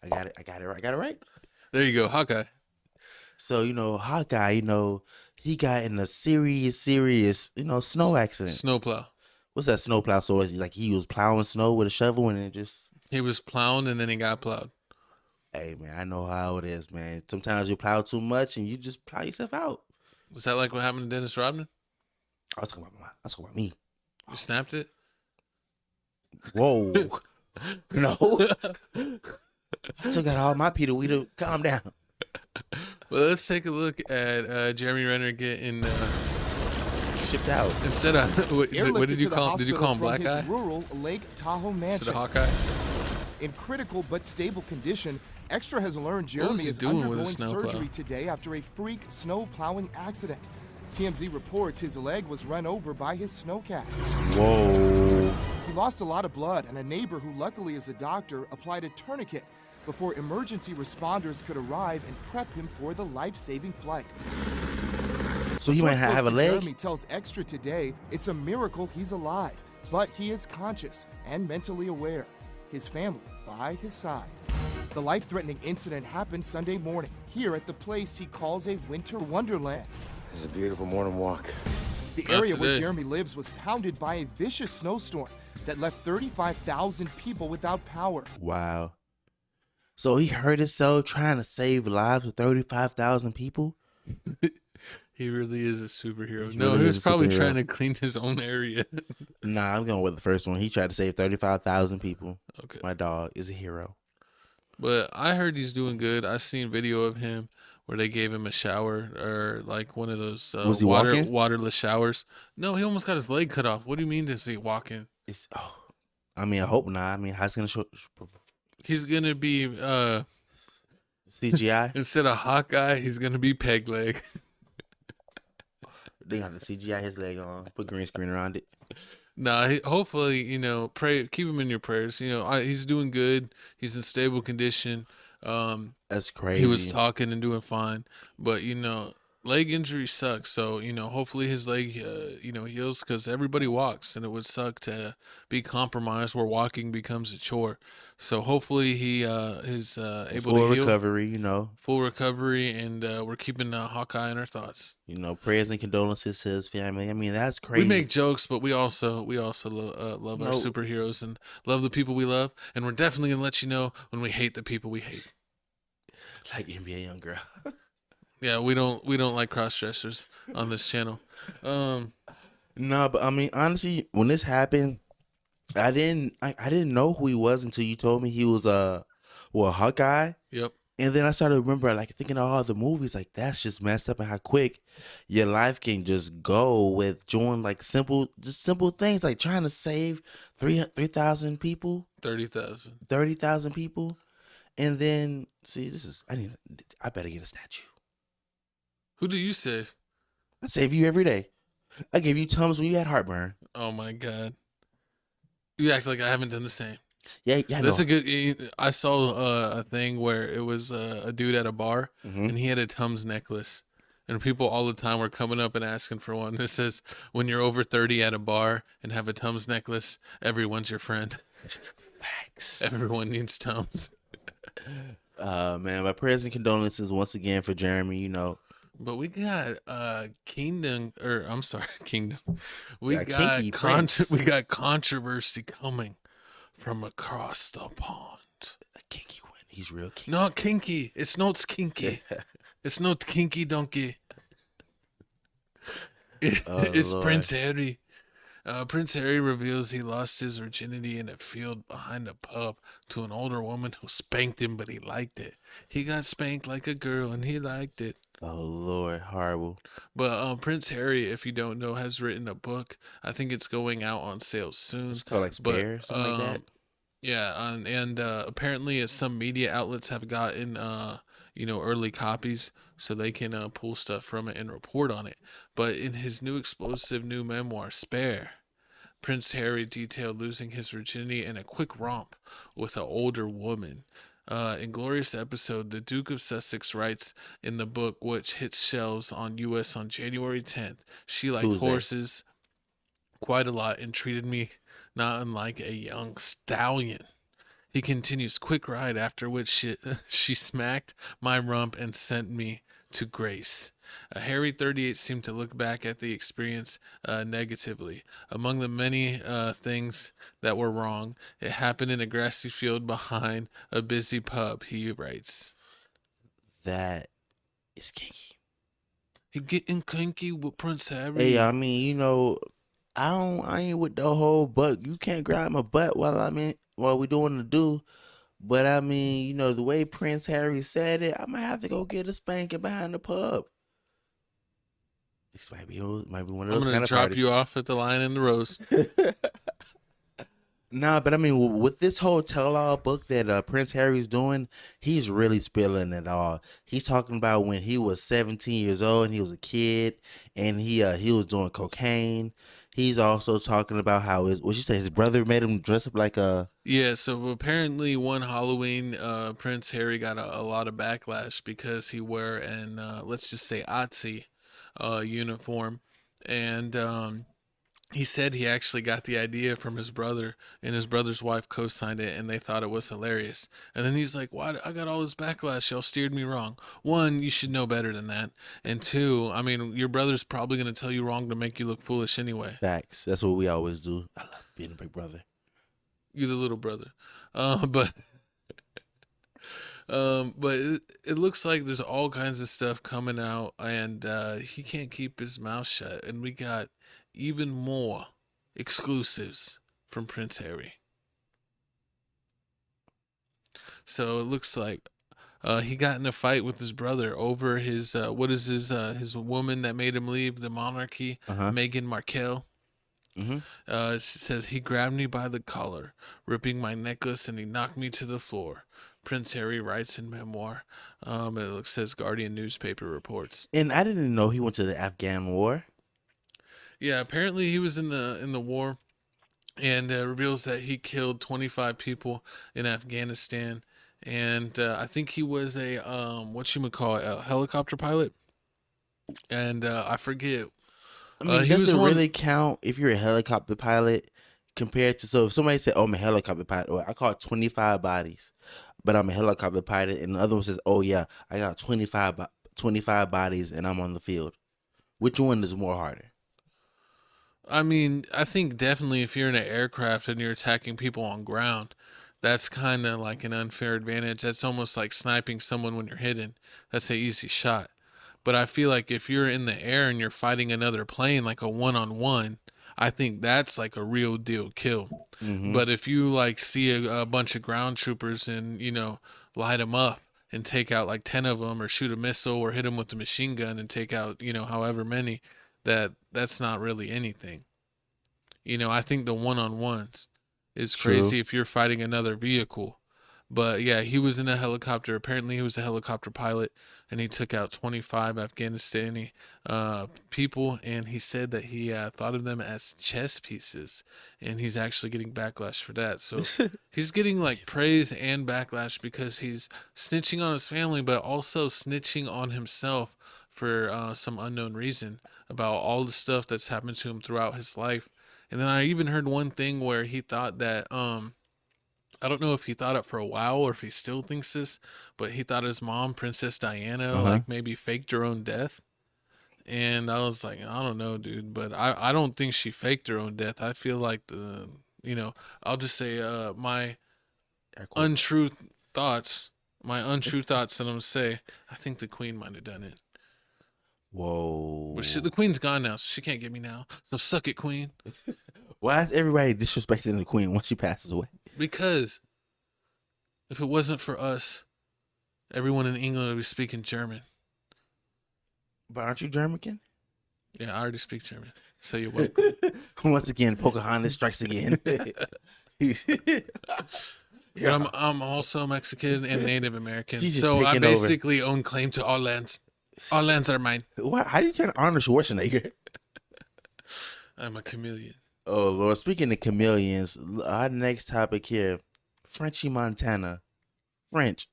got it right. There you go, Hawkeye. So, you know, Hawkeye, you know, he got in a serious, you know, snow accident. Snowplow. What's that snowplow? So it's like he was plowing snow with a shovel and it just... He was plowing and then he got plowed. Hey, man, I know how it is, man. Sometimes you plow too much and you just plow yourself out. Was that like what happened to Dennis Rodman? I was talking about me. You snapped it? Whoa. No. I still got all my Peter Weeder. Calm down. Well, let's take a look at Jeremy Renner getting shipped out. Instead of what did you call him? Did you call him Black Eye? Rural Lake Tahoe mansion. Instead of Hawkeye? In critical but stable condition, Extra has learned Jeremy is undergoing surgery today after a freak snow plowing accident. TMZ reports his leg was run over by his snowcat. Whoa. He lost a lot of blood, and a neighbor who luckily is a doctor applied a tourniquet before emergency responders could arrive and prep him for the life-saving flight. So he might have a leg? Jeremy tells Extra today it's a miracle he's alive, but he is conscious and mentally aware. His family by his side. The life-threatening incident happened Sunday morning here at the place he calls a winter wonderland. It's a beautiful morning walk. The area where Jeremy lives was pounded by a vicious snowstorm that left 35,000 people without power. Wow. So he hurt himself trying to save lives of 35,000 people? He really is a superhero. He was probably trying to clean his own area. Nah, I'm going with the first one. He tried to save 35,000 people. Okay. My dog is a hero. But I heard he's doing good. I seen video of him where they gave him a shower, or like one of those was he walking? Waterless showers. No, he almost got his leg cut off. What do you mean is he walking? I mean, I hope not. I mean, how's going to show? He's going to be CGI? Instead of Hawkeye, he's going to be Peg Leg. They got the CGI his leg on, put green screen around it. Nah, hopefully, you know, keep him in your prayers. You know, he's doing good. He's in stable condition. That's crazy. He was talking and doing fine, but you know, leg injury sucks. So, hopefully his leg, heals, because everybody walks, and it would suck to be compromised where walking becomes a chore. So hopefully he is able Full to heal. recovery, Full recovery, and we're keeping Hawkeye in our thoughts. Prayers and condolences to his family. I mean, that's crazy. We make jokes, but we also love our superheroes and love the people we love, and we're definitely gonna let you know when we hate the people we hate. Like NBA young girl. Yeah, we don't like cross dressers on this channel. No, but I mean, honestly, when this happened, I didn't know who he was until you told me he was Hawkeye. Yep. And then I started to remember, like, thinking of all the movies, like, that's just messed up, and how quick your life can just go with doing, like, simple things, like trying to save 3,000 people. 30,000. 30,000 people. And then, see, I better get a statue. Who do you save? I save you every day. I gave you Tums when you had heartburn. Oh my God. You act like I haven't done the same. Yeah. That's a good. I saw a thing where it was a dude at a bar, and he had a Tums necklace, and people all the time were coming up and asking for one. It says, "When you're over 30 at a bar and have a Tums necklace, everyone's your friend." Facts. Everyone needs Tums. Man, my prayers and condolences once again for Jeremy. But we got Kingdom. We got controversy coming from across the pond. A kinky one. He's real kinky. Not kinky. It's not kinky. It's not kinky donkey. It's Lord. Prince Harry. Prince Harry reveals he lost his virginity in a field behind a pub to an older woman who spanked him, but he liked it. He got spanked like a girl, and he liked it. Oh, Lord, horrible. But Prince Harry, if you don't know, has written a book. I think it's going out on sale soon. It's called, like, Spare, something like that. Yeah, and apparently some media outlets have gotten, early copies, so they can pull stuff from it and report on it. But in his new explosive new memoir, Spare, Prince Harry detailed losing his virginity in a quick romp with an older woman. Inglorious episode, the Duke of Sussex writes in the book, which hits shelves on US on January 10th, she liked horses quite a lot and treated me not unlike a young stallion. He continues, quick ride, after which she smacked my rump and sent me to grace. Harry 38 seemed to look back at the experience negatively. Among the many things that were wrong, it happened in a grassy field behind a busy pub, he writes. That is kinky. He getting kinky with Prince Harry. Hey, I mean, I ain't with the whole butt. You can't grab my butt while we doing the do. But I mean, the way Prince Harry said it, I might have to go get a spanking behind the pub. This might be one of those kind of parties. I'm gonna drop you off at the Lion and the Rose. Nah, but I mean, with this whole tell-all book that Prince Harry's doing, he's really spilling it all. He's talking about when he was 17 years old and he was a kid, and he was doing cocaine. He's also talking about how his brother made him dress up like a... Yeah, so apparently one Halloween, Prince Harry got a lot of backlash because he wore an, let's just say, Otzi uniform. And he said he actually got the idea from his brother, and his brother's wife co-signed it, and they thought it was hilarious. And then he's like, why? I got all this backlash. Y'all steered me wrong. One, you should know better than that. And two, I mean, your brother's probably going to tell you wrong to make you look foolish anyway. Facts. That's what we always do. I love being a big brother. You're the little brother. But it looks like there's all kinds of stuff coming out, and he can't keep his mouth shut. And we got even more exclusives from Prince Harry. So it looks like he got in a fight with his brother over his his woman that made him leave the monarchy, Meghan Markle. She says he grabbed me by the collar, ripping my necklace, and he knocked me to the floor. Prince Harry writes in memoir. It says Guardian newspaper reports. And I didn't know he went to the Afghan war. Yeah, apparently he was in the war, and reveals that he killed 25 people in Afghanistan, and I think he was a a helicopter pilot. and I forget. I mean, He does was it one. really count if you're a helicopter pilot compared to, so if somebody said, oh, I'm a helicopter pilot, or I caught 25 bodies, but I'm a helicopter pilot, and the other one says, oh yeah, I got 25 bodies and I'm on the field. Which one is more harder? I mean, I think definitely if you're in an aircraft and you're attacking people on ground, that's kind of like an unfair advantage. That's almost like sniping someone when you're hidden. That's an easy shot. But I feel like if you're in the air and you're fighting another plane, like a one-on-one, I think that's like a real deal kill. Mm-hmm. But if you like see a bunch of ground troopers and, light them up and take out like 10 of them, or shoot a missile or hit them with a machine gun and take out, however many, that's not really anything. I think the one-on-ones is crazy if you're fighting another vehicle. But yeah, he was in a helicopter. Apparently he was a helicopter pilot, and he took out 25 Afghanistani people, and he said that he thought of them as chess pieces, and he's actually getting backlash for that. So he's getting like praise and backlash because he's snitching on his family, but also snitching on himself for some unknown reason about all the stuff that's happened to him throughout his life. And then I even heard one thing where he thought that I don't know if he thought it for a while or if he still thinks this, but he thought his mom, Princess Diana, like maybe faked her own death. And I was like, I don't know, dude, but I don't think she faked her own death. I feel like I'll just say my untrue thoughts that I'm gonna say, I think the Queen might have done it. Whoa. But the Queen's gone now, so she can't get me now. So suck it, Queen. Why is everybody disrespecting the Queen once she passes away? Because if it wasn't for us, everyone in England would be speaking German. But aren't you German? Yeah, I already speak German. So you're welcome. Once again, Pocahontas strikes again. But I'm also Mexican and Native American, He's so I taking basically own claim to all lands. All lands are mine. What? How do you turn Arnold Schwarzenegger? I'm a chameleon. Oh, Lord. Speaking of chameleons, our next topic here, Frenchie Montana. French.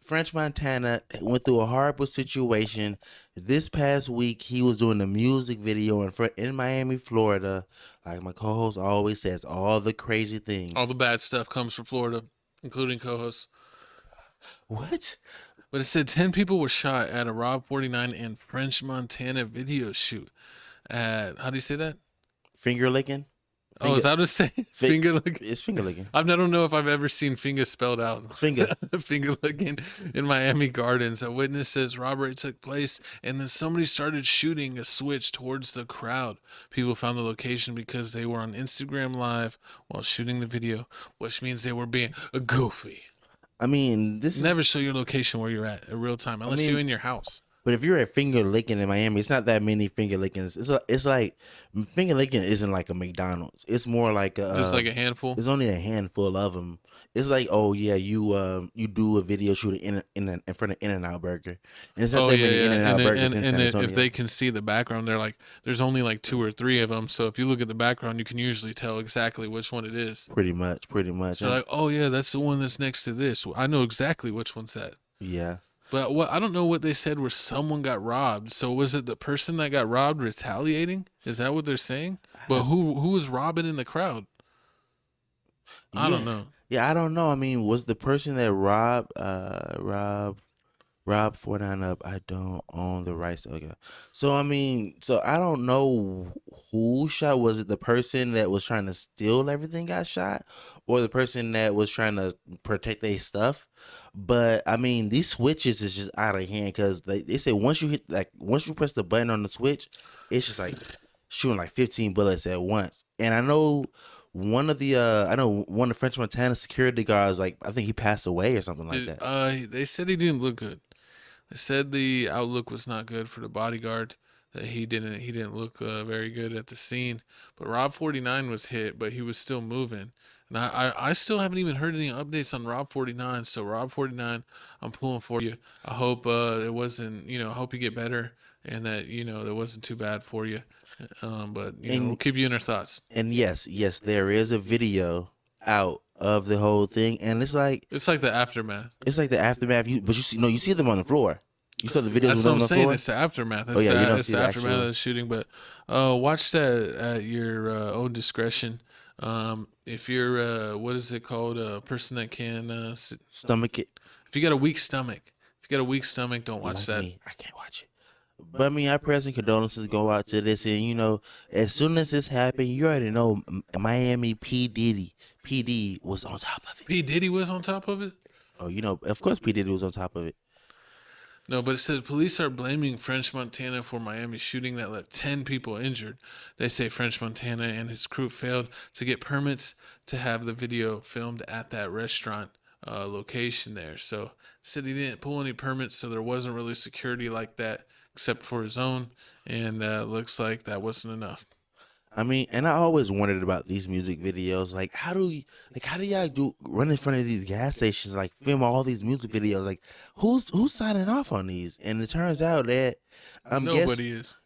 French Montana went through a horrible situation. This past week, he was doing a music video in Miami, Florida. Like my co-host always says, all the crazy things. All the bad stuff comes from Florida, including co-hosts. What? But it said 10 people were shot at a Rob 49 and French Montana video shoot at, how do you say that? Finger licking? Oh, is that what it's saying? Finger licking? It's finger licking. I don't know if I've ever seen finger spelled out. Finger. Finger licking in Miami Gardens. A witness says robbery took place and then somebody started shooting a switch towards the crowd. People found the location because they were on Instagram Live while shooting the video, which means they were being goofy. I mean, never show your location where you're at real time unless you're in your house. But if you're at finger licking in Miami, it's not that many finger lickings. It's like finger licking isn't like a McDonald's. It's more like just like a handful. There's only a handful of them. It's like, oh yeah, you do a video shoot in front of In-N-Out Burger, and it's not that many In-N-Out Burgers in San Antonio. If they can see the background, they're like, there's only like 2 or 3 of them. So if you look at the background, you can usually tell exactly which one it is. Pretty much. So like, oh yeah, that's the one that's next to this. I know exactly which one's that. Yeah. But I don't know what they said where someone got robbed. So was it the person that got robbed retaliating? Is that what they're saying? But who was robbing in the crowd? I don't know. Yeah, I don't know. I mean, was the person that robbed 49 up? I don't own the rights. Okay. So I mean, I don't know who shot. Was it the person that was trying to steal everything got shot, or the person that was trying to protect their stuff? But I mean, these switches is just out of hand because they say once you press the button on the switch, it's just like shooting like 15 bullets at once. And I know one of the French Montana security guards, like I think he passed away or something like that. They said he didn't look good. They said the outlook was not good for the bodyguard. That he didn't look very good at the scene. But Rob 49 was hit, but he was still moving. And I still haven't even heard any updates on Rob 49. So Rob 49, I'm pulling for you. I hope it wasn't, I hope you get better and that, it wasn't too bad for you. But we'll keep you in our thoughts. And yes, there is a video out of the whole thing, and it's like the aftermath. It's like the aftermath. But you see them on the floor. You saw the videos. That's of what them I'm on the saying. floor? It's the aftermath. Oh yeah, you don't It's see the the aftermath actual. of the shooting. But watch that at your own discretion. If you're what is it called? A person that can Stomach it. If you got a weak stomach, don't watch that. Me, I can't watch it. But I mean, our prayers and condolences go out to this, and you know, as soon as this happened, you already know Miami PD was on top of it. P Diddy was on top of it. Oh, you know, of course P Diddy was on top of it. No, but it says police are blaming French Montana for Miami shooting that left 10 people injured. They say French Montana and his crew failed to get permits to have the video filmed at that restaurant location there. So said he didn't pull any permits, so there wasn't really security like that except for his own, and looks like that wasn't enough. I mean, and I always wondered about these music videos. Like, how do y'all run in front of these gas stations, like film all these music videos? Like, who's signing off on these? And it turns out that nobody is.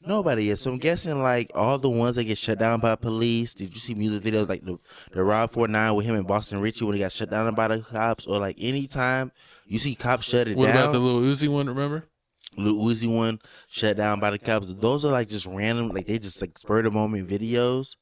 So I'm guessing like all the ones that get shut down by police. Did you see music videos like the Rob 49 with him and Boston Richie when he got shut down by the cops, or like anytime you see cops shut it down? What about the Lil Uzi one? Remember? Lil Uzi one shut down by the cops. Those are like just random, like they just like spur of the moment videos.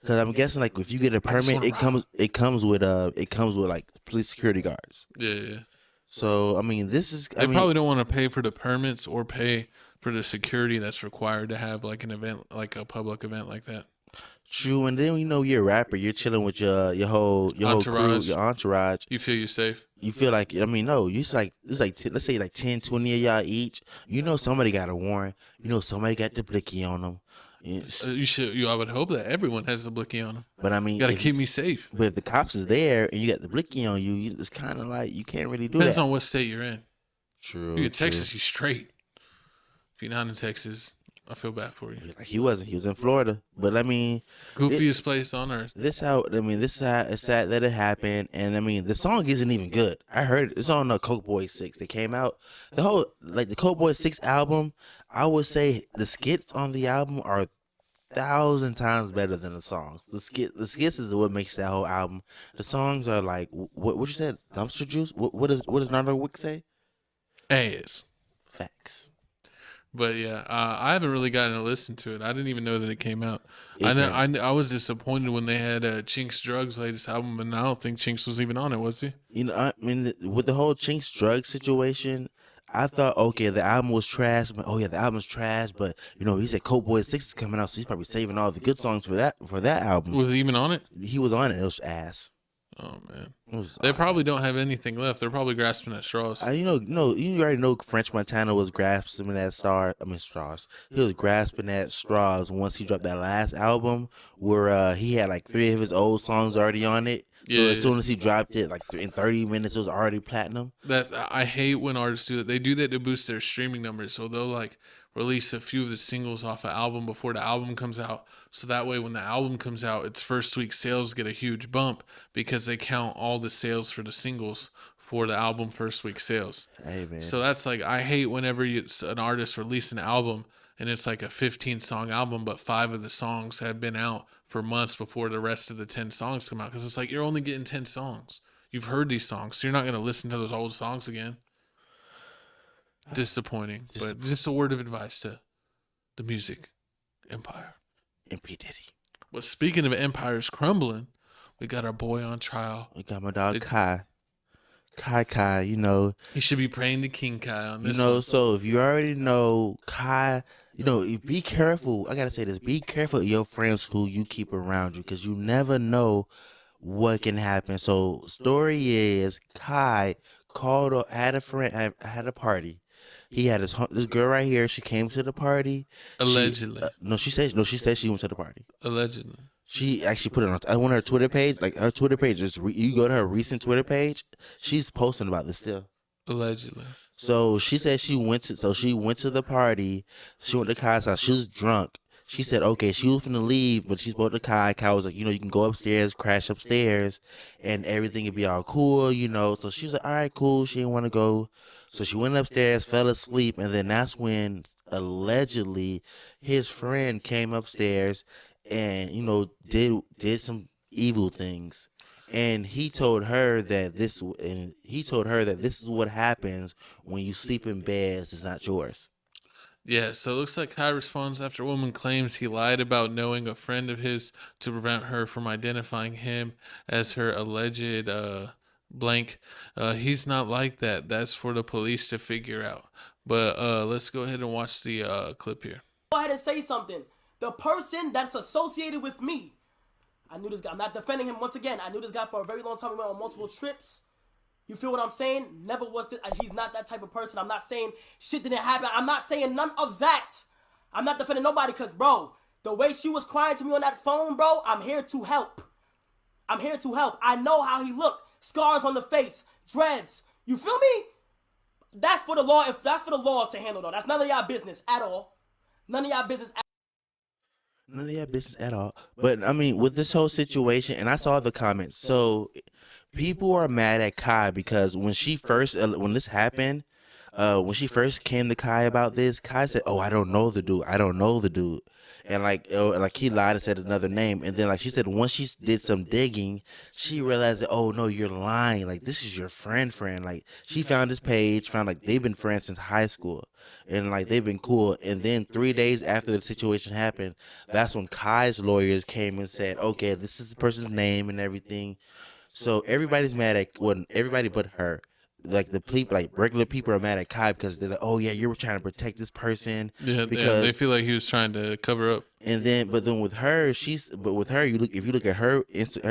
Because I'm guessing like if you get a permit, it comes with like police security guards. Yeah. So I mean, they probably don't want to pay for the permits or pay for the security that's required to have like an event, like a public event like that. True, and then you're a rapper, you're chilling with your whole crew, your entourage. You feel you're safe. You feel like no, it's like let's say like 10, 20 of y'all each. You know somebody got a warrant. You know somebody got the blicky on them. I would hope that everyone has a blicky on them. But I mean, you gotta keep me safe. But if the cops is there and you got the blicky on you, it's kind of like you can't really do Depends that. on what state you're in. True. If you're in Texas, you straight. If you're not in Texas, I feel bad for you. Like he wasn't. He was in Florida. But I mean, goofiest place on earth. This is how it's sad that it happened. And I mean, the song isn't even good. I heard it's on the Coke Boys 6. They came out. The whole the Coke Boys 6 album. I would say the skits on the album are 1,000 times better than the songs. The skits is what makes that whole album. The songs are like what you said, dumpster juice. What does Nardo Wick say? Ass. Facts. But yeah, I haven't really gotten to listen to it. I didn't even know that it came out. I was disappointed when they had Chinx Drug's latest album, and I don't think Chinx was even on it, was he? You know, I mean, with the whole Chinx Drug situation, I thought, okay, the album was trash. But, oh yeah, the album's trash. But you know, he said Coke Boys 6 is coming out, so he's probably saving all the good songs for that album. Was he even on it? He was on it. It was ass. Oh man, they probably don't have anything left. They're probably grasping at straws. You already know French Montana was grasping at straws. He was grasping at straws once he dropped that last album where he had like 3 of his old songs already on it. So as soon as he dropped it, like in 30 minutes, it was already platinum. That I hate when artists do that. They do that to boost their streaming numbers. So they'll like release a few of the singles off an album before the album comes out. So that way when the album comes out, its first week sales get a huge bump because they count all the sales for the singles for the album first week sales. Hey, man. So that's like, I hate whenever an artist release an album and it's like a 15-song album, but 5 of the songs have been out for months before the rest of the 10 songs come out. Because it's like, you're only getting 10 songs. You've heard these songs, so you're not going to listen to those old songs again. Disappointing, but just a word of advice to the music empire. And P. Diddy. Well, speaking of empires crumbling, we got our boy on trial. We got my dog Kai. Kai, you know. He should be praying to King Kai on this. You know, one. so if you already know Kai, you know, be careful. I gotta say this: be careful of your friends who you keep around you, because you never know what can happen. So, story is Kai had a party. He had this girl right here. She came to the party. Allegedly. She said she went to the party. Allegedly. She actually put it on her Twitter page. Like her Twitter page, you go to her recent Twitter page. She's posting about this still. Allegedly. So she said she went to the party. She went to Kai's house. She was drunk. She said, okay, she was finna leave, but she spoke to Kai. Kai was like, you know, you can go upstairs, crash upstairs, and everything will be all cool, you know. So she was like, all right, cool. She didn't want to go. So she went upstairs, fell asleep, and then that's when allegedly his friend came upstairs and, you know, did some evil things. and he told her that this is what happens when you sleep in beds that's not yours. Yeah, so it looks like Kai responds after woman claims he lied about knowing a friend of his to prevent her from identifying him as her alleged blank. He's not like that. That's for the police to figure out. But let's go ahead and watch the clip here. Go ahead and say something. The person that's associated with me, I knew this guy. I'm not defending him once again. I knew this guy for a very long time. We went on multiple trips. You feel what I'm saying? Never was this. He's not that type of person. I'm not saying shit didn't happen. I'm not saying none of that. I'm not defending nobody because, bro, the way she was crying to me on that phone, bro, I'm here to help. I'm here to help. I know how he looked. Scars on the face, dreads. You feel me? That's for the law. If that's for the law to handle, though. That's none of y'all business at all. None of y'all business at all. But I mean, with this whole situation, and I saw the comments. So people are mad at Kai because when this happened, when she first came to Kai about this, Kai said, "Oh, I don't know the dude," and like he lied and said another name. And then like she said, once she did some digging, she realized that, oh no, you're lying. Like this is your friend. Like she found his page, found like they've been friends since high school, and like they've been cool. And then 3 days after the situation happened, that's when Kai's lawyers came and said, okay, this is the person's name and everything. So everybody's mad at everybody but her. Like the people, like regular people, are mad at Kai because they're like, "Oh yeah, you were trying to protect this person." Yeah, because they feel like he was trying to cover up. And then, but then with her, if you look at her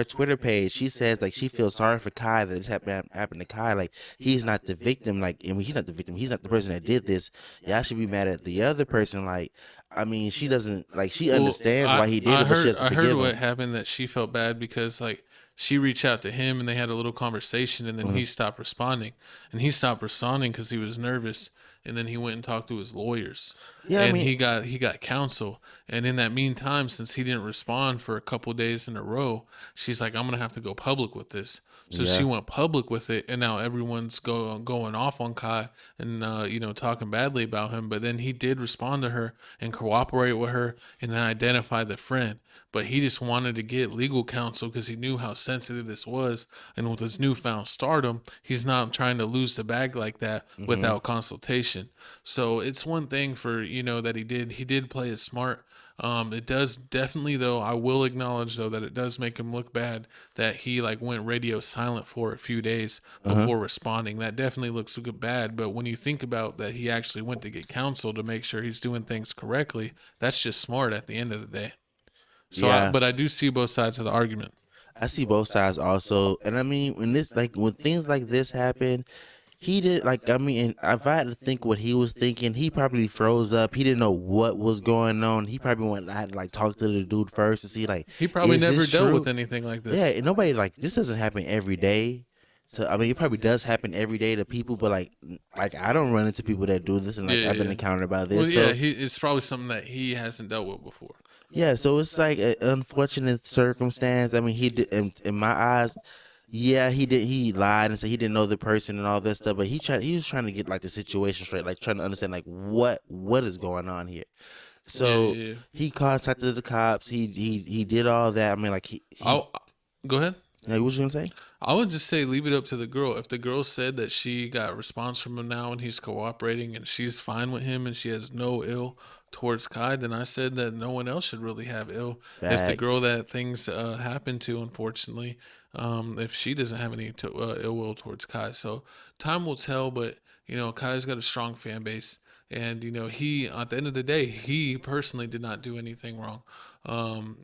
Twitter page, she says like she feels sorry for Kai that this happened to Kai. Like he's not the victim. Like I mean, he's not the victim. He's not the person that did this. Y'all should be mad at the other person. Like I mean, she doesn't like she understands why he did it, but she doesn't forgive him. I heard what happened, that she felt bad because like she reached out to him and they had a little conversation, and then he stopped responding, because he was nervous. And then he went and talked to his lawyers, and he got counsel. And in that meantime, since he didn't respond for a couple days in a row, she's like, I'm gonna have to go public with this. So she went public with it, and now everyone's going off on Kai and talking badly about him. But then he did respond to her and cooperate with her and then identify the friend. But he just wanted to get legal counsel because he knew how sensitive this was. And with his newfound stardom, he's not trying to lose the bag like that without consultation. So it's one thing for, that he did play it smart. It does definitely, though, I will acknowledge, though, that it does make him look bad that he went radio silent for a few days before responding. That definitely looks bad. But when you think about that, he actually went to get counsel to make sure he's doing things correctly. That's just smart at the end of the day. So, but I do see both sides of the argument. I see both sides also, and I mean when things like this happen, he did and if I had to think what he was thinking, he probably froze up. He didn't know what was going on. He probably went and talk to the dude first to see he probably never dealt with anything like this. Yeah, and nobody this doesn't happen every day. So I mean, it probably does happen every day to people, but like I don't run into people that do this, and I've been encountered by this. Well, it's probably something that he hasn't dealt with before. Yeah, so it's like an unfortunate circumstance. I mean, he did, in my eyes, he did. He lied and said he didn't know the person and all that stuff. But he was trying to get the situation straight, trying to understand what is going on here. So he contacted the cops. He did all that. I mean, go ahead. Yeah, what was you gonna say? I would just say leave it up to the girl. If the girl said that she got a response from him now and he's cooperating and she's fine with him and she has no ill towards Kai, then I said that no one else should really have ill. Facts. If the girl that things happen to, unfortunately, if she doesn't have any ill will towards Kai. So time will tell, but Kai's got a strong fan base, and he, at the end of the day, he personally did not do anything wrong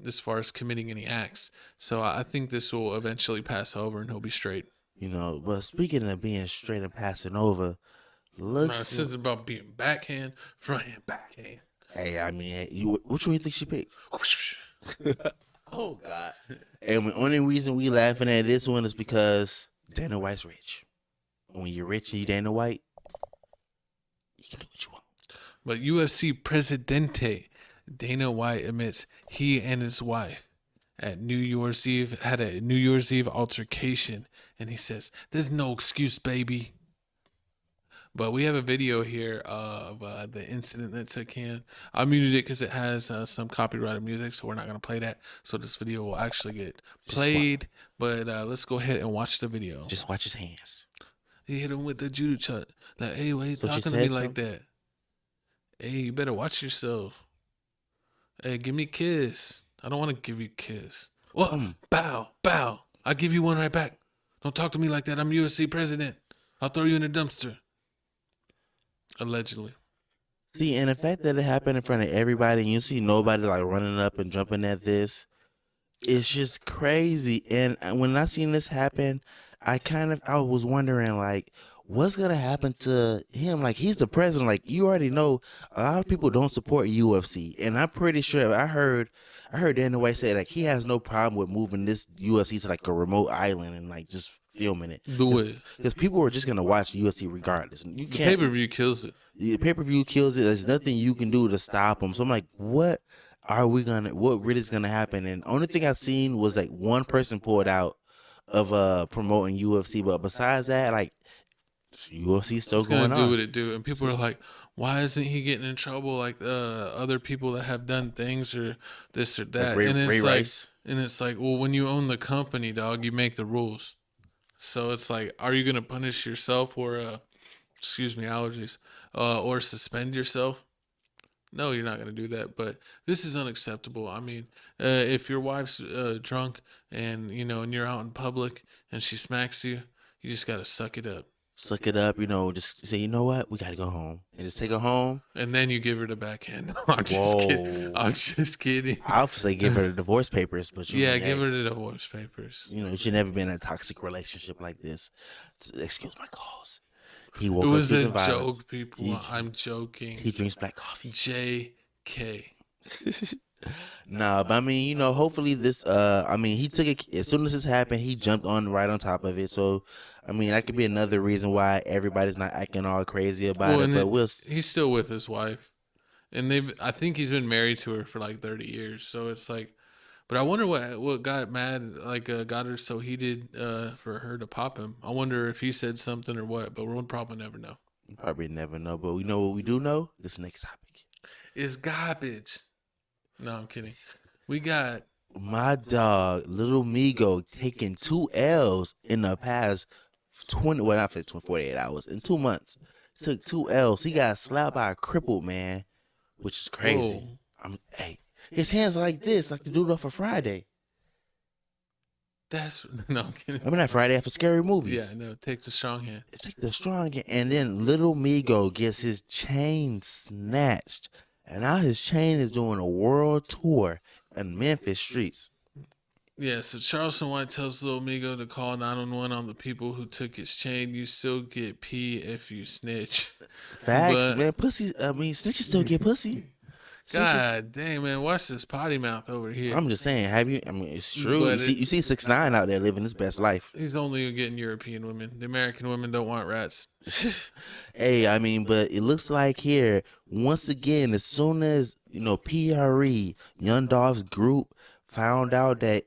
as far as committing any acts. So I think this will eventually pass over and he'll be straight. But speaking of being straight and passing over, this is about being backhand, front hand, backhand. Hey, I mean, which one you think she picked? Oh God! And the only reason we laughing at this one is because Dana White's rich. When you're rich and you Dana White, you can do what you want. But UFC Presidente Dana White admits he and his wife at New Year's Eve had a New Year's Eve altercation, and he says, "There's no excuse, baby." But we have a video here of the incident that took him. I muted it because it has some copyrighted music, so we're not going to play that. So this video will actually get played. But let's go ahead and watch the video. Just watch his hands. He hit him with the judo shot. Like, hey, why you talking to me like that? Hey, you better watch yourself. Hey, give me a kiss. I don't want to give you a kiss. What? Bow, bow. I'll give you one right back. Don't talk to me like that. I'm USC president. I'll throw you in a dumpster. Allegedly. See, and the fact that it happened in front of everybody and you see nobody like running up and jumping at this, it's just crazy. And when I seen this happen, I was wondering like, what's gonna happen to him? Like, he's the president. Like, you already know a lot of people don't support UFC, and I'm pretty sure I heard Dana White say like he has no problem with moving this UFC to like a remote island and like just filming it. Because people are just gonna watch UFC regardless. You can't. Pay-per-view kills it. The pay-per-view kills it. There's nothing you can do to stop them. So I'm like, what really is gonna happen? And only thing I've seen was like one person pulled out of promoting UFC, but besides that, like, UFC still it's going gonna on. do what it do, and people are like, "Why isn't he getting in trouble like other people that have done things or this or that?" Like and Ray Rice. It's like, well, when you own the company, dog, you make the rules. So it's like, are you gonna punish yourself or, excuse me, allergies, or suspend yourself? No, you're not gonna do that. But this is unacceptable. I mean, if your wife's drunk and and you're out in public and she smacks you, you just gotta suck it up. Suck it up, just say, you know what, we gotta go home, and just take her home, and then you give her the backhand. I'm just kidding. I would say give her the divorce papers, but give her the divorce papers. You should never been in a toxic relationship like this. Excuse my calls. He woke up. It was a violence. Joke, people. I'm joking. He drinks black coffee. JK. Nah, but I mean, hopefully this. He took it as soon as this happened. He jumped right on top of it. So, I mean, that could be another reason why everybody's not acting all crazy about it. But he's still with his wife, and I think he's been married to her for like 30 years. So it's like, but I wonder what got mad, got her so heated for her to pop him. I wonder if he said something or what. But we'll probably never know. Probably never know. But we know what we do know. This next topic is garbage. No, I'm kidding. We got my dog, Little Migo, taking 2 L's in the past 48 hours. In 2 months, took 2 L's. He got slapped by a crippled man, which is crazy. His hands are like this, like the dude off of Friday. I'm kidding. I mean, that Friday after Scary Movies. Yeah, no, take the strong hand. Take the strong hand. And then Little Migo gets his chain snatched. And now his chain is doing a world tour in Memphis streets. Yeah, so Charleston White tells Lil Migo to call 911 on the people who took his chain. You still get P if you snitch. Facts, man. Snitches still get pussy. God dang, man. Watch this potty mouth over here. I'm just saying, it's true. You see 6ix9ine out there living his best life. He's only getting European women. The American women don't want rats. Hey, but it looks like here, once again, as soon as, PRE, Young Dolph's group, found out that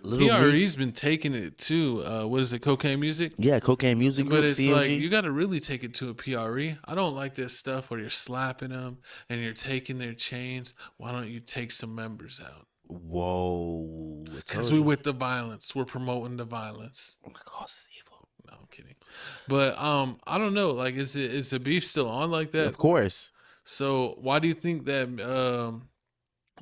PRE's been taking it too. What is it, Cocaine Music? Yeah, Cocaine Music Group, but it's CMG. like, you got to really take it to a PRE. I don't like this stuff where you're slapping them and you're taking their chains. Why don't you take some members out? Whoa. Because we with the violence. We're promoting the violence. Oh my God, it's evil. No, I'm kidding. But I don't know. Like, is the beef still on like that? Of course. So why do you think that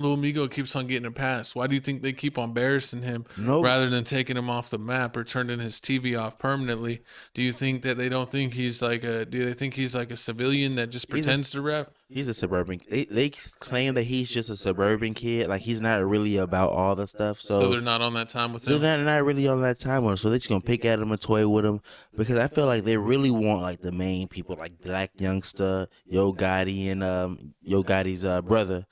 Lil Migo keeps on getting a pass? Why do you think they keep on embarrassing him rather than taking him off the map or turning his TV off permanently? Do you think that they don't think he's like do they think he's like a civilian that just pretends to rap? He's a suburban. They claim that he's just a suburban kid. Like, he's not really about all the stuff. So they're not on that time with him? They're not really on that time with him. So they're just going to pick at him and toy with him. Because I feel like they really want, like, the main people, like Black Youngster, Yo Gotti, and Yo Gotti's brother.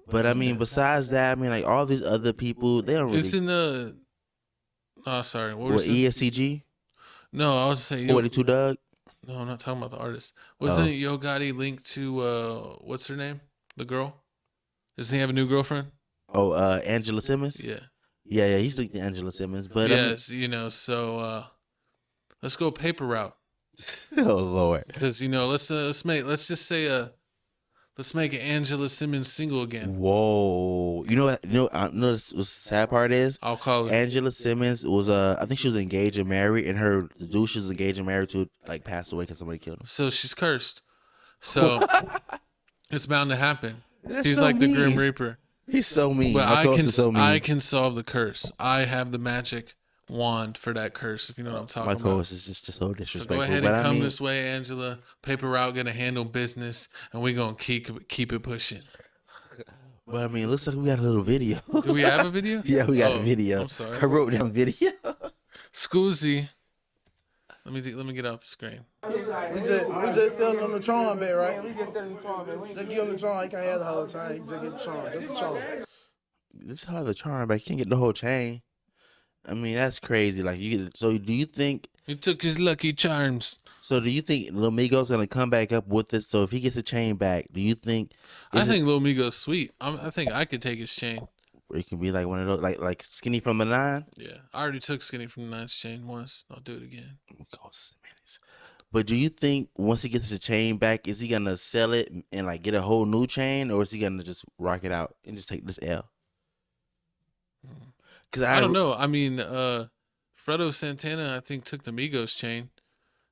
But, besides that, like, all these other people, they don't really... It's in the... Oh, sorry. What ESCG? No, I was saying... 42 Doug? No, I'm not talking about the artist. Wasn't Yo Gotti linked to, what's her name? The girl? Doesn't he have a new girlfriend? Oh, Angela Simmons? Yeah. Yeah, he's linked to Angela Simmons. But yes, so let's go paper route. Oh Lord. Because let's make Angela Simmons single again. Whoa. You know what? I know what the sad part is? I'll call her. Angela Simmons was I think she was engaged and married, and the dude she was engaged and married to like passed away because somebody killed him. So she's cursed. So it's bound to happen. That's He's so like the mean. Grim Reaper. He's so mean. But My co-host is so mean. I can solve the curse. I have the magic wand for that curse, if you know what I'm talking My about. co-host is just so So disrespectful. go ahead but and come I mean, this way, Angela. Paper route gonna handle business, and we're gonna keep it pushing. But I mean, it looks like we got a little video. Do we have a video? Yeah, we got a video. I'm sorry. I wrote down video. Scoozy. Let me get out the screen. We just selling him the charm bit, right? We just selling the charm bit. Just give him the charm. He can't have the whole chain. He just get the charm. Just the charm. This is how the charm back. You can't get the whole chain. I mean, that's crazy. Like you get. So do you think he took his lucky charms? So do you think Lil Migo's gonna come back up with it? So if he gets the chain back, do you think? I think Lil Migo's sweet. I think I could take his chain. It can be like one of those, like Skinny from the Nine. Yeah, I already took Skinny from the Nine's chain once. I'll do it again. But do you think once he gets the chain back, is he gonna sell it and like get a whole new chain, or is he gonna just rock it out and just take this L? Because I don't know. I mean, Fredo Santana, I think, took the Migos chain,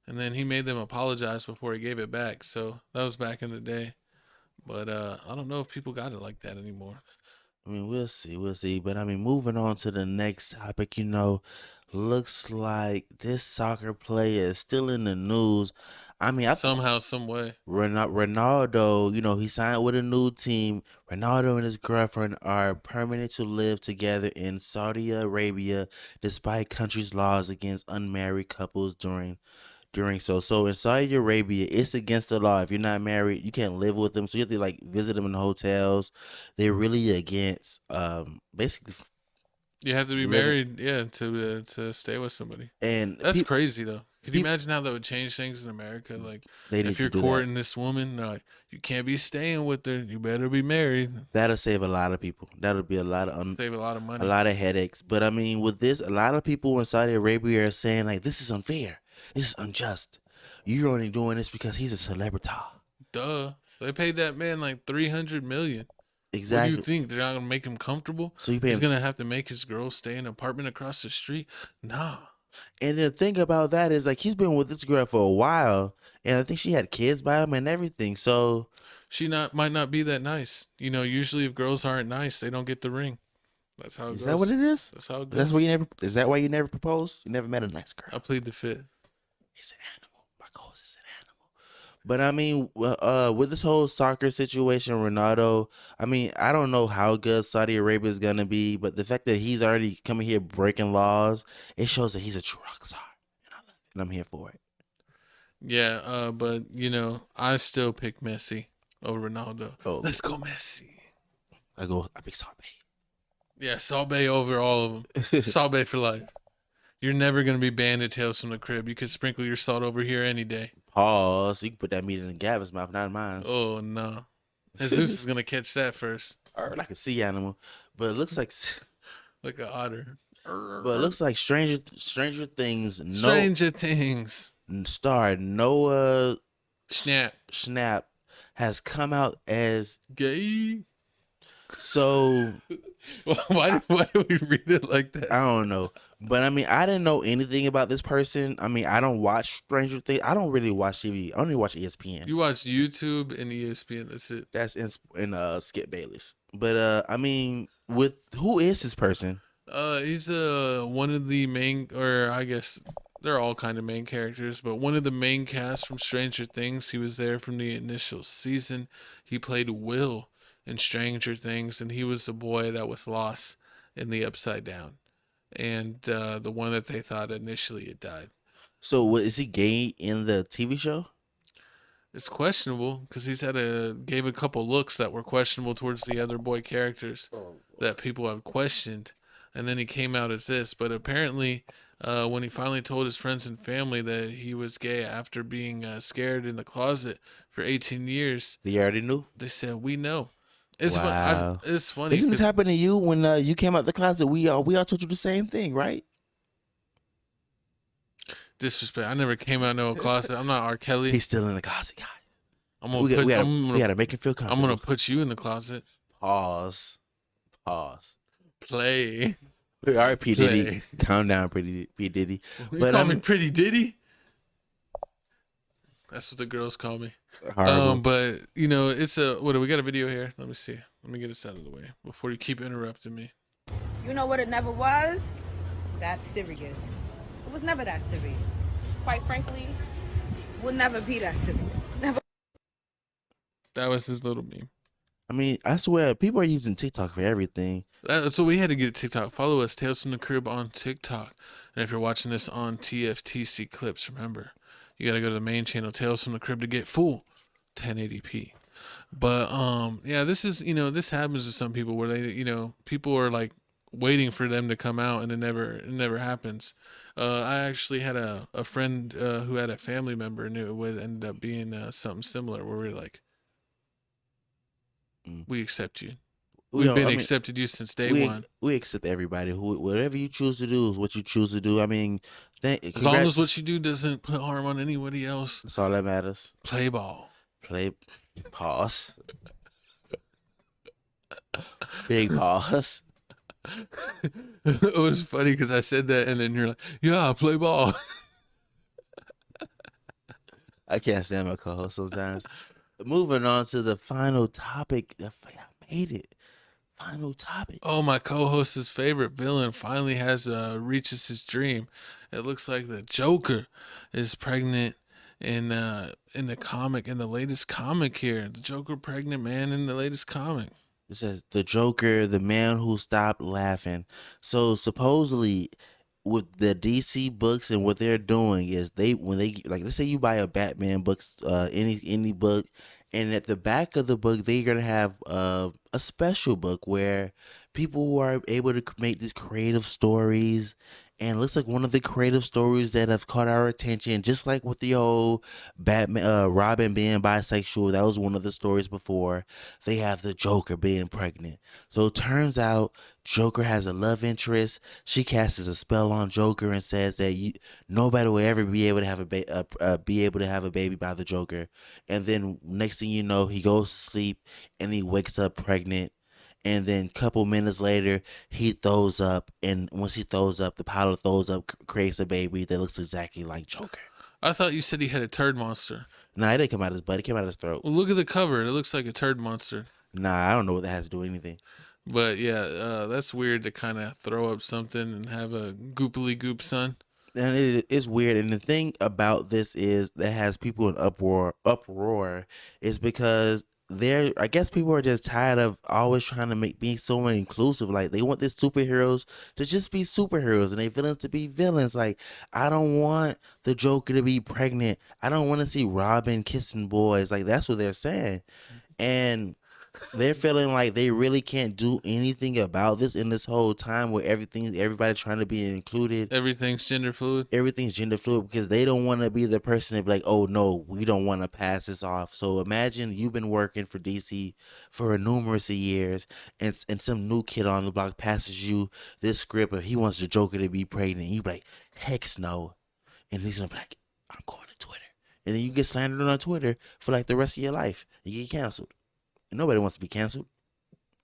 and then he made them apologize before he gave it back. So that was back in the day. But I don't know if people got it like that anymore. I mean, we'll see. But I mean, moving on to the next topic, looks like this soccer player is still in the news. I mean, somehow, some way. Ronaldo, he signed with a new team. Ronaldo and his girlfriend are permanent to live together in Saudi Arabia, despite country's laws against unmarried couples during. So in Saudi Arabia, it's against the law. If you're not married, you can't live with them. So you have to like visit them in the hotels. They're really against basically. You have to be married, to stay with somebody. And that's crazy though. Could you imagine how that would change things in America? Like if you're courting this woman, like you can't be staying with her. You better be married. That'll save a lot of people. That'll be a lot of save a lot of money, a lot of headaches. But I mean, with this, a lot of people in Saudi Arabia are saying like, this is unfair. This is unjust. You're only doing this because he's a celebrity. Duh. They paid that man like $300 million. Exactly. What do you think? They're not gonna make him comfortable? So he's gonna have to make his girl stay in an apartment across the street? Nah. And the thing about that is like he's been with this girl for a while, and I think she had kids by him and everything. So she might not be that nice. Usually if girls aren't nice, they don't get the ring. That's how it goes. Is that what it is? That's how it goes. That's why Is that why you never proposed? You never met a nice girl. I plead the fifth. He's an animal. My co-host is an animal. But I mean, with this whole soccer situation, Ronaldo, I mean, I don't know how good Saudi Arabia is gonna be, but the fact that he's already coming here breaking laws, it shows that he's a true rock star, and I love it, and I'm here for it. Yeah, but I still pick Messi over Ronaldo. Oh, let's go Messi. I pick Salt Bay. Yeah, Salt Bay over all of them. Salt Bay for life. You're never going to be banned at Tales from the Crib. You could sprinkle your salt over here any day. Pause. You can put that meat in Gavin's mouth, not mine. Oh, no. Jesus is going to catch that first. Or like a sea animal. But it looks like... like an otter. But it looks like Stranger Things. Stranger Things. Star Noah... Schnapp has come out as... gay. So... Why do we read it like that? I don't know. But I mean, I didn't know anything about this person. I mean, I don't watch Stranger Things. I don't really watch TV. I only watch ESPN. You watch YouTube and ESPN. That's it. That's in Skip Bayless. But I mean, who is this person? He's one of the main, or I guess they're all kind of main characters, but one of the main cast from Stranger Things. He was there from the initial season. He played Will in Stranger Things, and he was the boy that was lost in the Upside Down, and the one that they thought initially had died. So is he gay in the TV show? It's questionable because gave a couple looks that were questionable towards the other boy characters that people have questioned, and then he came out as this. But apparently, when he finally told his friends and family that he was gay after being scared in the closet for 18 years, they already knew. They said, "We know." It's wow. It's funny. Isn't this happened to you when you came out the closet? We all told you the same thing, right? Disrespect. I never came out no closet. I'm not R. Kelly. He's still in the closet, guys. I'm gonna We gotta make him feel comfortable. I'm gonna put you in the closet. Pause. Play. All right, P. Diddy. Calm down, P. Diddy. You call me Pretty Diddy? That's what the girls call me. Horrible. But you know, it's what do we got a video here? Let me see. Let me get this out of the way before you keep interrupting me. You know what it never was? That serious. It was never that serious. Quite frankly, would never be that serious. Never. That was his little meme. I mean, I swear, people are using TikTok for everything. So we had to get TikTok. Follow us, Tales from the Crib on TikTok. And if you're watching this on TFTC clips, remember, you got to go to the main channel, Tales from the Crib, to get full 1080p. But yeah, this is, you know, this happens to some people where they, you know, people are like waiting for them to come out and it never happens. I actually had a friend who had a family member and it would end up being something similar where we're like, we accept you. We've accepted you since day one. We accept everybody. Whatever you choose to do is what you choose to do. I mean, as long as what you do doesn't put harm on anybody else. That's all that matters. Play ball. Pause. Big pause. It was funny because I said that and then you're like, yeah, play ball. I can't stand my co-host sometimes. Moving on to the final topic. I made it. Final topic. Oh, my co-host's favorite villain finally has reaches his dream. It looks like the Joker is pregnant in the comic, in the latest comic here. The Joker pregnant man in the latest comic. It says the Joker, the man who stopped laughing. So supposedly, with the DC books and what they're doing is when they like, let's say you buy a Batman books, any book, and at the back of the book they're gonna have a special book where people are able to make these creative stories. And it looks like one of the creative stories that have caught our attention, just like with the old Batman, Robin being bisexual, that was one of the stories before. They have the Joker being pregnant. So it turns out Joker has a love interest. She casts a spell on Joker and says that nobody will ever be able to have a baby by the Joker. And then next thing you know, he goes to sleep and he wakes up pregnant. And then a couple minutes later, he throws up. And once he throws up, the pilot throws up, creates a baby that looks exactly like Joker. I thought you said he had a turd monster. Nah, it didn't come out of his butt. It came out of his throat. Well, look at the cover. It looks like a turd monster. Nah, I don't know what that has to do with anything. But yeah, that's weird to kind of throw up something and have a goopily goop son. And it is weird. And the thing about this is that has people in uproar is because I guess people are just tired of always trying to being so inclusive. Like, they want these superheroes to just be superheroes and they villains to be villains. Like, I don't want the Joker to be pregnant. I don't want to see Robin kissing boys. Like, that's what they're saying. And they're feeling like they really can't do anything about this in this whole time where everybody's trying to be included. Everything's gender fluid. Everything's gender fluid because they don't want to be the person that be like, oh no, we don't want to pass this off. So imagine you've been working for DC for numerous years and some new kid on the block passes you this script of he wants the Joker to be pregnant. You be like, heck no. And he's gonna be like, I'm going to Twitter. And then you get slandered on Twitter for like the rest of your life. You get canceled. Nobody wants to be canceled.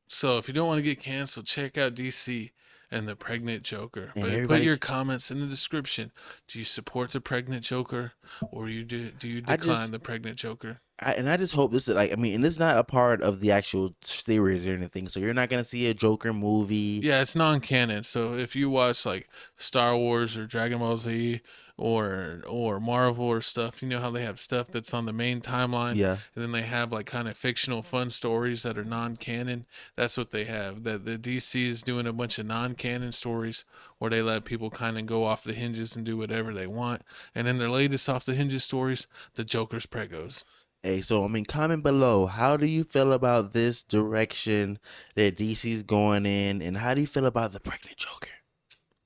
So if you don't want to get canceled, check out DC and the pregnant Joker. And Put your comments in the description. Do you support the pregnant Joker, or do you decline the pregnant Joker? I just hope this is and it's not a part of the actual series or anything. So you're not gonna see a Joker movie. Yeah, it's non-canon. So if you watch like Star Wars or Dragon Ball Z or Marvel or stuff, you know how they have stuff that's on the main timeline. Yeah. And then they have like kind of fictional fun stories that are non-canon. That's what they have. That the DC is doing a bunch of non-canon stories where they let people kind of go off the hinges and do whatever they want. And in their latest off the hinges stories, the Joker's pregos. Hey, so comment below. How do you feel about this direction that DC's going in, and how do you feel about the pregnant Joker?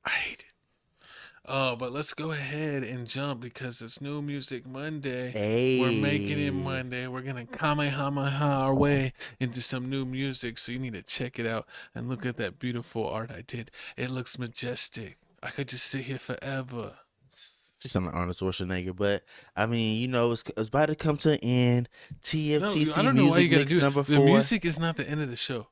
I hate it. Oh, but let's go ahead and jump because it's New Music Monday. Hey. We're making it Monday. We're going to kamehameha our way into some new music. So you need to check it out and look at that beautiful art I did. It looks majestic. I could just sit here forever. Just on Arnold Schwarzenegger, but I mean, you know, it's about to come to an end. TFTC I don't know why you music gotta mix do it. number The 4. music is not the end of the show.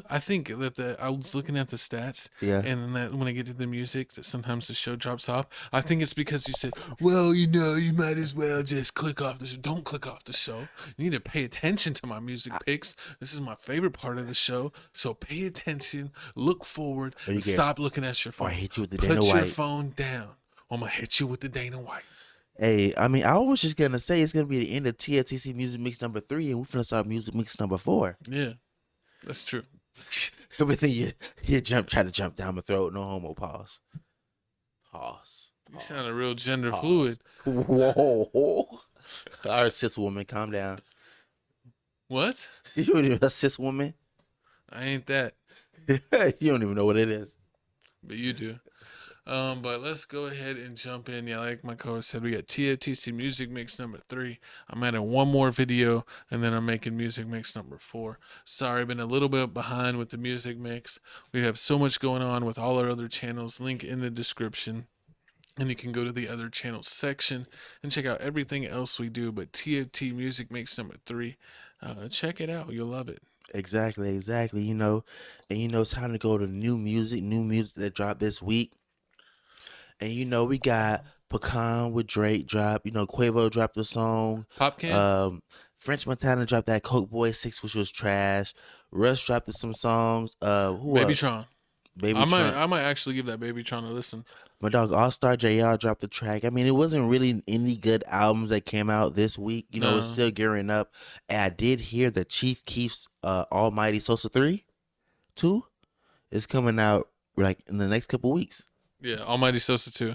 I think that I was looking at the stats, Yeah. and then that when I get to the music, that sometimes the show drops off. I think it's because you said, well, you know, you might as well just click off the show. Don't click off the show. You need to pay attention to my music picks. This is my favorite part of the show, so pay attention, look forward, Or you and get- stop looking at your phone. or I hit you with the Put Dana your White. phone down. I'm gonna hit you with the Dana White. Hey, I mean, I was just gonna say it's gonna be the end of TFTC music mix number 3, and we're finna start music mix number 4. Yeah, that's true. But then you try to jump down my throat. No homo. Pause. You sound a real gender Pause. fluid. Whoa. All right, cis woman, calm down. What? You ain't even a cis woman. I ain't that. You don't even know what it is. But you do. But let's go ahead and jump in. Yeah, like my co-host said, we got TFTC music mix number 3. I'm adding one more video, and then I'm making music mix number 4. Sorry, been a little bit behind with the music mix. We have so much going on with all our other channels. Link in the description. And you can go to the other channels section and check out everything else we do. But TFT music mix number 3, check it out. You'll love it. Exactly. You know, and you know it's time to go to new music that dropped this week. And you know we got Pecan with Drake drop. You know Quavo dropped a song. Popcan. French Montana dropped that Coke Boy 6, which was trash. Russ dropped some songs. Who else? Babytron. Babytron. I might actually give that Babytron a listen. My dog All Star JR dropped the track. I mean, it wasn't really any good albums that came out this week. You know, it's still gearing up. And I did hear that Chief Keef's Almighty Sosa 2 is coming out like in the next couple weeks. Yeah, Almighty Sosa 2.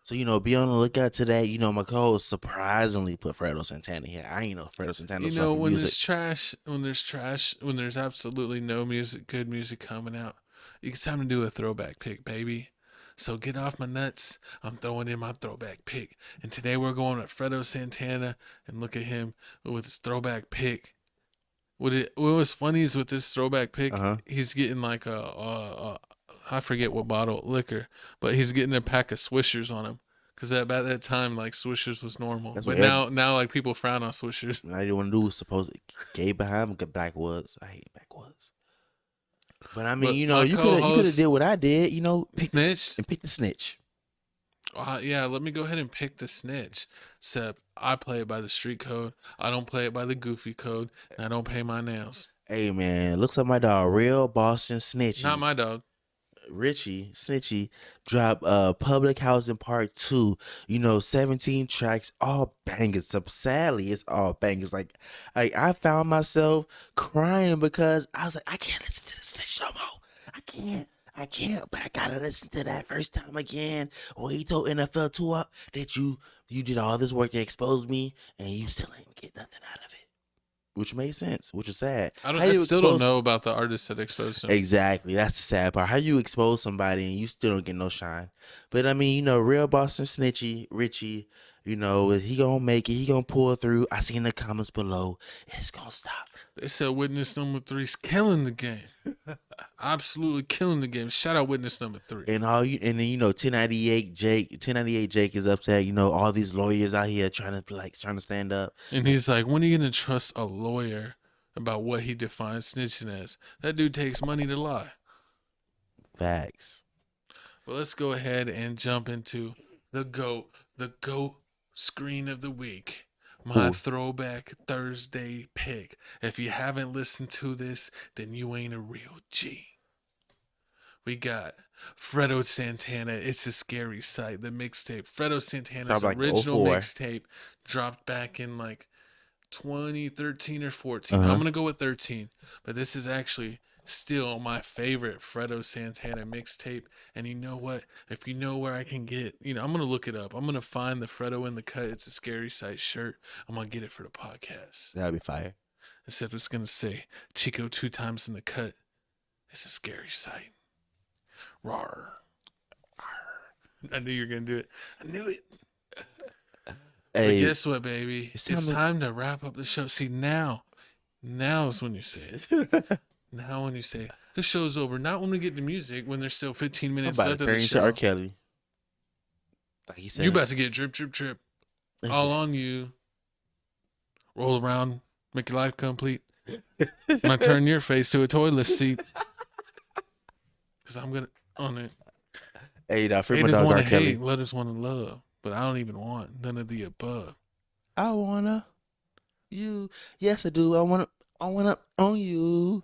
So, you know, be on the lookout today. You know, my co-host surprisingly put Fredo Santana here. I ain't know Fredo Santana was dropping when music. when there's absolutely no good music coming out, it's time to do a throwback pick, baby. So get off my nuts. I'm throwing in my throwback pick. And today we're going with Fredo Santana, and look at him with his throwback pick. What was funny is with this throwback pick, he's getting like I forget what bottle of liquor, but he's getting a pack of Swishers on him. Because at that time, like, Swishers was normal. But now, like, people frown on Swishers. I didn't want to do supposedly gay behind backwoods. I hate backwoods. But I mean, you know, you could have did what I did. You know, pick the snitch. Yeah, let me go ahead and pick the snitch. Except I play it by the street code. I don't play it by the goofy code. And I don't pay my nails. Hey man, looks like my dog, Real Boston Snitchy. Not my dog. Richie Snitchy dropped Public Housing Part 2. You know, 17 tracks, all bangers. So sadly, it's all bangers. Like I found myself crying because I was like, I can't listen to the Snitch no more. I can't, but I gotta listen to that first time again. Or he told NFL 2 up that you did all this work to expose me and you still ain't get nothing out of it. Which made sense, which is sad. I still don't know about the artist that exposed him. Exactly. That's the sad part. How you expose somebody and you still don't get no shine. But I mean, you know, Real Boston Snitchy, Richie, you know, he gonna make it. He gonna pull through. I see in the comments below, it's gonna stop. They said Witness number 3's killing the game. Absolutely killing the game. Shout out Witness number 3. And then you know, 1098 Jake is upset. You know, all these lawyers out here trying to stand up. And he's like, when are you gonna trust a lawyer about what he defines snitching as? That dude takes money to lie. Facts. Well, let's go ahead and jump into the GOAT screen of the week. My Throwback Thursday pick. If you haven't listened to this, then you ain't a real G. We got Fredo Santana, It's a Scary Sight, the mixtape. Fredo Santana's original mixtape dropped back in like 2013 or 14. I'm going to go with 13. But this is actually still my favorite Fredo Santana mixtape. And you know what? If you know where I can get, I'm going to look it up. I'm going to find the Fredo in the Cut, It's a Scary Sight shirt. I'm going to get it for the podcast. That'd be fire. Except it's going to say Chico 2 times in the cut. It's a scary sight. Rawr. I knew you were going to do it. I knew it. But guess what, baby? It's time to wrap up the show. See, now is when you say it. Now when you say the show's over. Not when we get to music, when there's still 15 minutes left of the show. R. Kelly. Like he said, You about to get drip, drip, drip. All on you. Roll around, make your life complete. When I turn your face to a toilet seat. Because I'm going to on it. Hey, now free my Haters dog want R. to Kelly. hate, let us want to love. But I don't even want none of the above. I wanna you. Yes, I do. I wanna own you.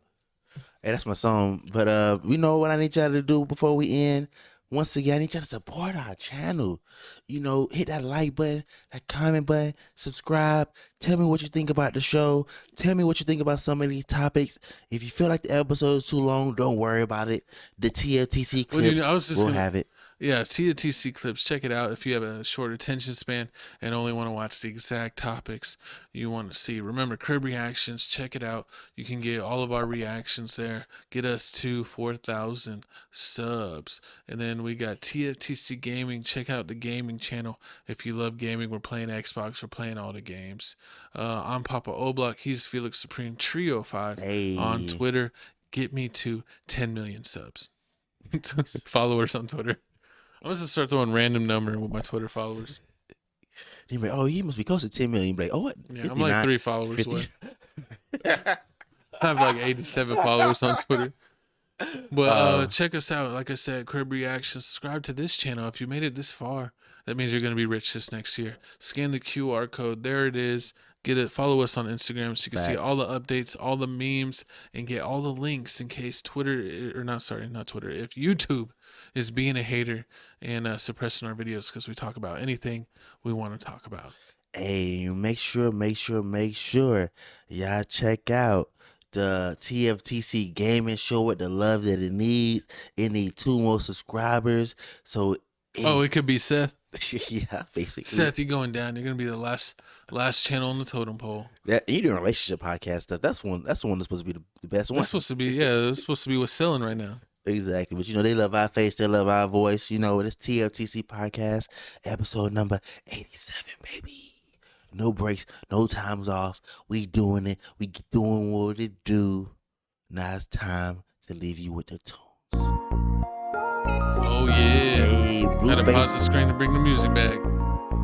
Hey, that's my song. But we know what I need y'all to do before we end. Once again, I need y'all to support our channel. You know, hit that like button, that comment button, subscribe. Tell me what you think about the show. Tell me what you think about some of these topics. If you feel like the episode is too long, don't worry about it. The TFTC clips will have it. Yeah, TFTC clips. Check it out if you have a short attention span and only want to watch the exact topics you want to see. Remember, Crib Reactions. Check it out. You can get all of our reactions there. Get us to 4,000 subs. And then we got TFTC Gaming. Check out the gaming channel. If you love gaming, we're playing Xbox. We're playing all the games. I'm Papa O'Block. He's Felix Supreme Trio 5 on Twitter. Get me to 10 million subs. Followers on Twitter. I'm just gonna start throwing random number with my Twitter followers. You're like, oh, he must be close to 10 million. You're like, oh, what? Yeah, I'm like 3 followers away. I have like 87 followers on Twitter. But check us out. Like I said, Crib Reactions. Subscribe to this channel. If you made it this far, that means you're gonna be rich this next year. Scan the QR code. There it is. Get it. Follow us on Instagram so you can see all the updates, all the memes, and get all the links in case Twitter not Twitter. If YouTube is being a hater and suppressing our videos because we talk about anything we want to talk about. Hey, make sure y'all check out the TFTC gaming show with the love that it needs. It needs 2 more subscribers. So it could be Seth. Yeah, basically. Seth, you're going down. You're gonna be the last channel on the totem pole. Yeah, you doing relationship podcast stuff. That's one that's supposed to be the best one. It's supposed to be, it's supposed to be what's selling right now. Exactly. But you know, they love our face, they love our voice. You know, it's TFTC podcast, episode number 87, baby. No breaks, no times off. We doing it. We doing what it do. Now it's time to leave you with the tunes. Oh yeah. Hey, gotta pause the screen to bring the music back.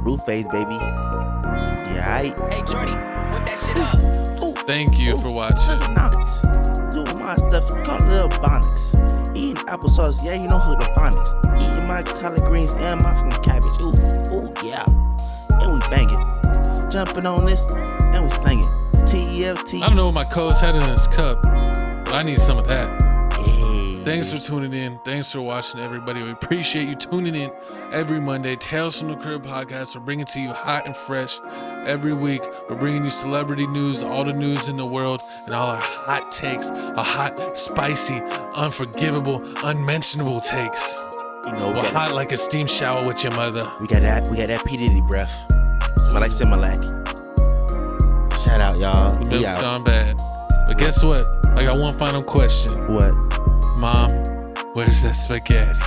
Roof face, baby. Yeah, Hey Jordi, whip that shit up. Thank you for watching. Doing my stuff, call it little bonics. Eating applesauce, yeah, you know hydroponics. Eating my collard greens and my fucking cabbage. Ooh, yeah. And we banging. Jumping on this, and we singing. TFTC. I don't know what my coach had in his cup, but I need some of that. Thanks for tuning in. Thanks for watching, everybody. We appreciate you tuning in every Monday. Tales from the Crib podcast. We're bringing to you hot and fresh every week. We're bringing you celebrity news, all the news in the world, and all our hot takes, our hot, spicy, unforgivable, unmentionable takes. You know, we're hot like a steam shower with your mother. We got that P. Diddy breath. Smell like Similac. Shout out, y'all. The milk's gone bad. But guess what? I got one final question. What? Mom, where's that spaghetti?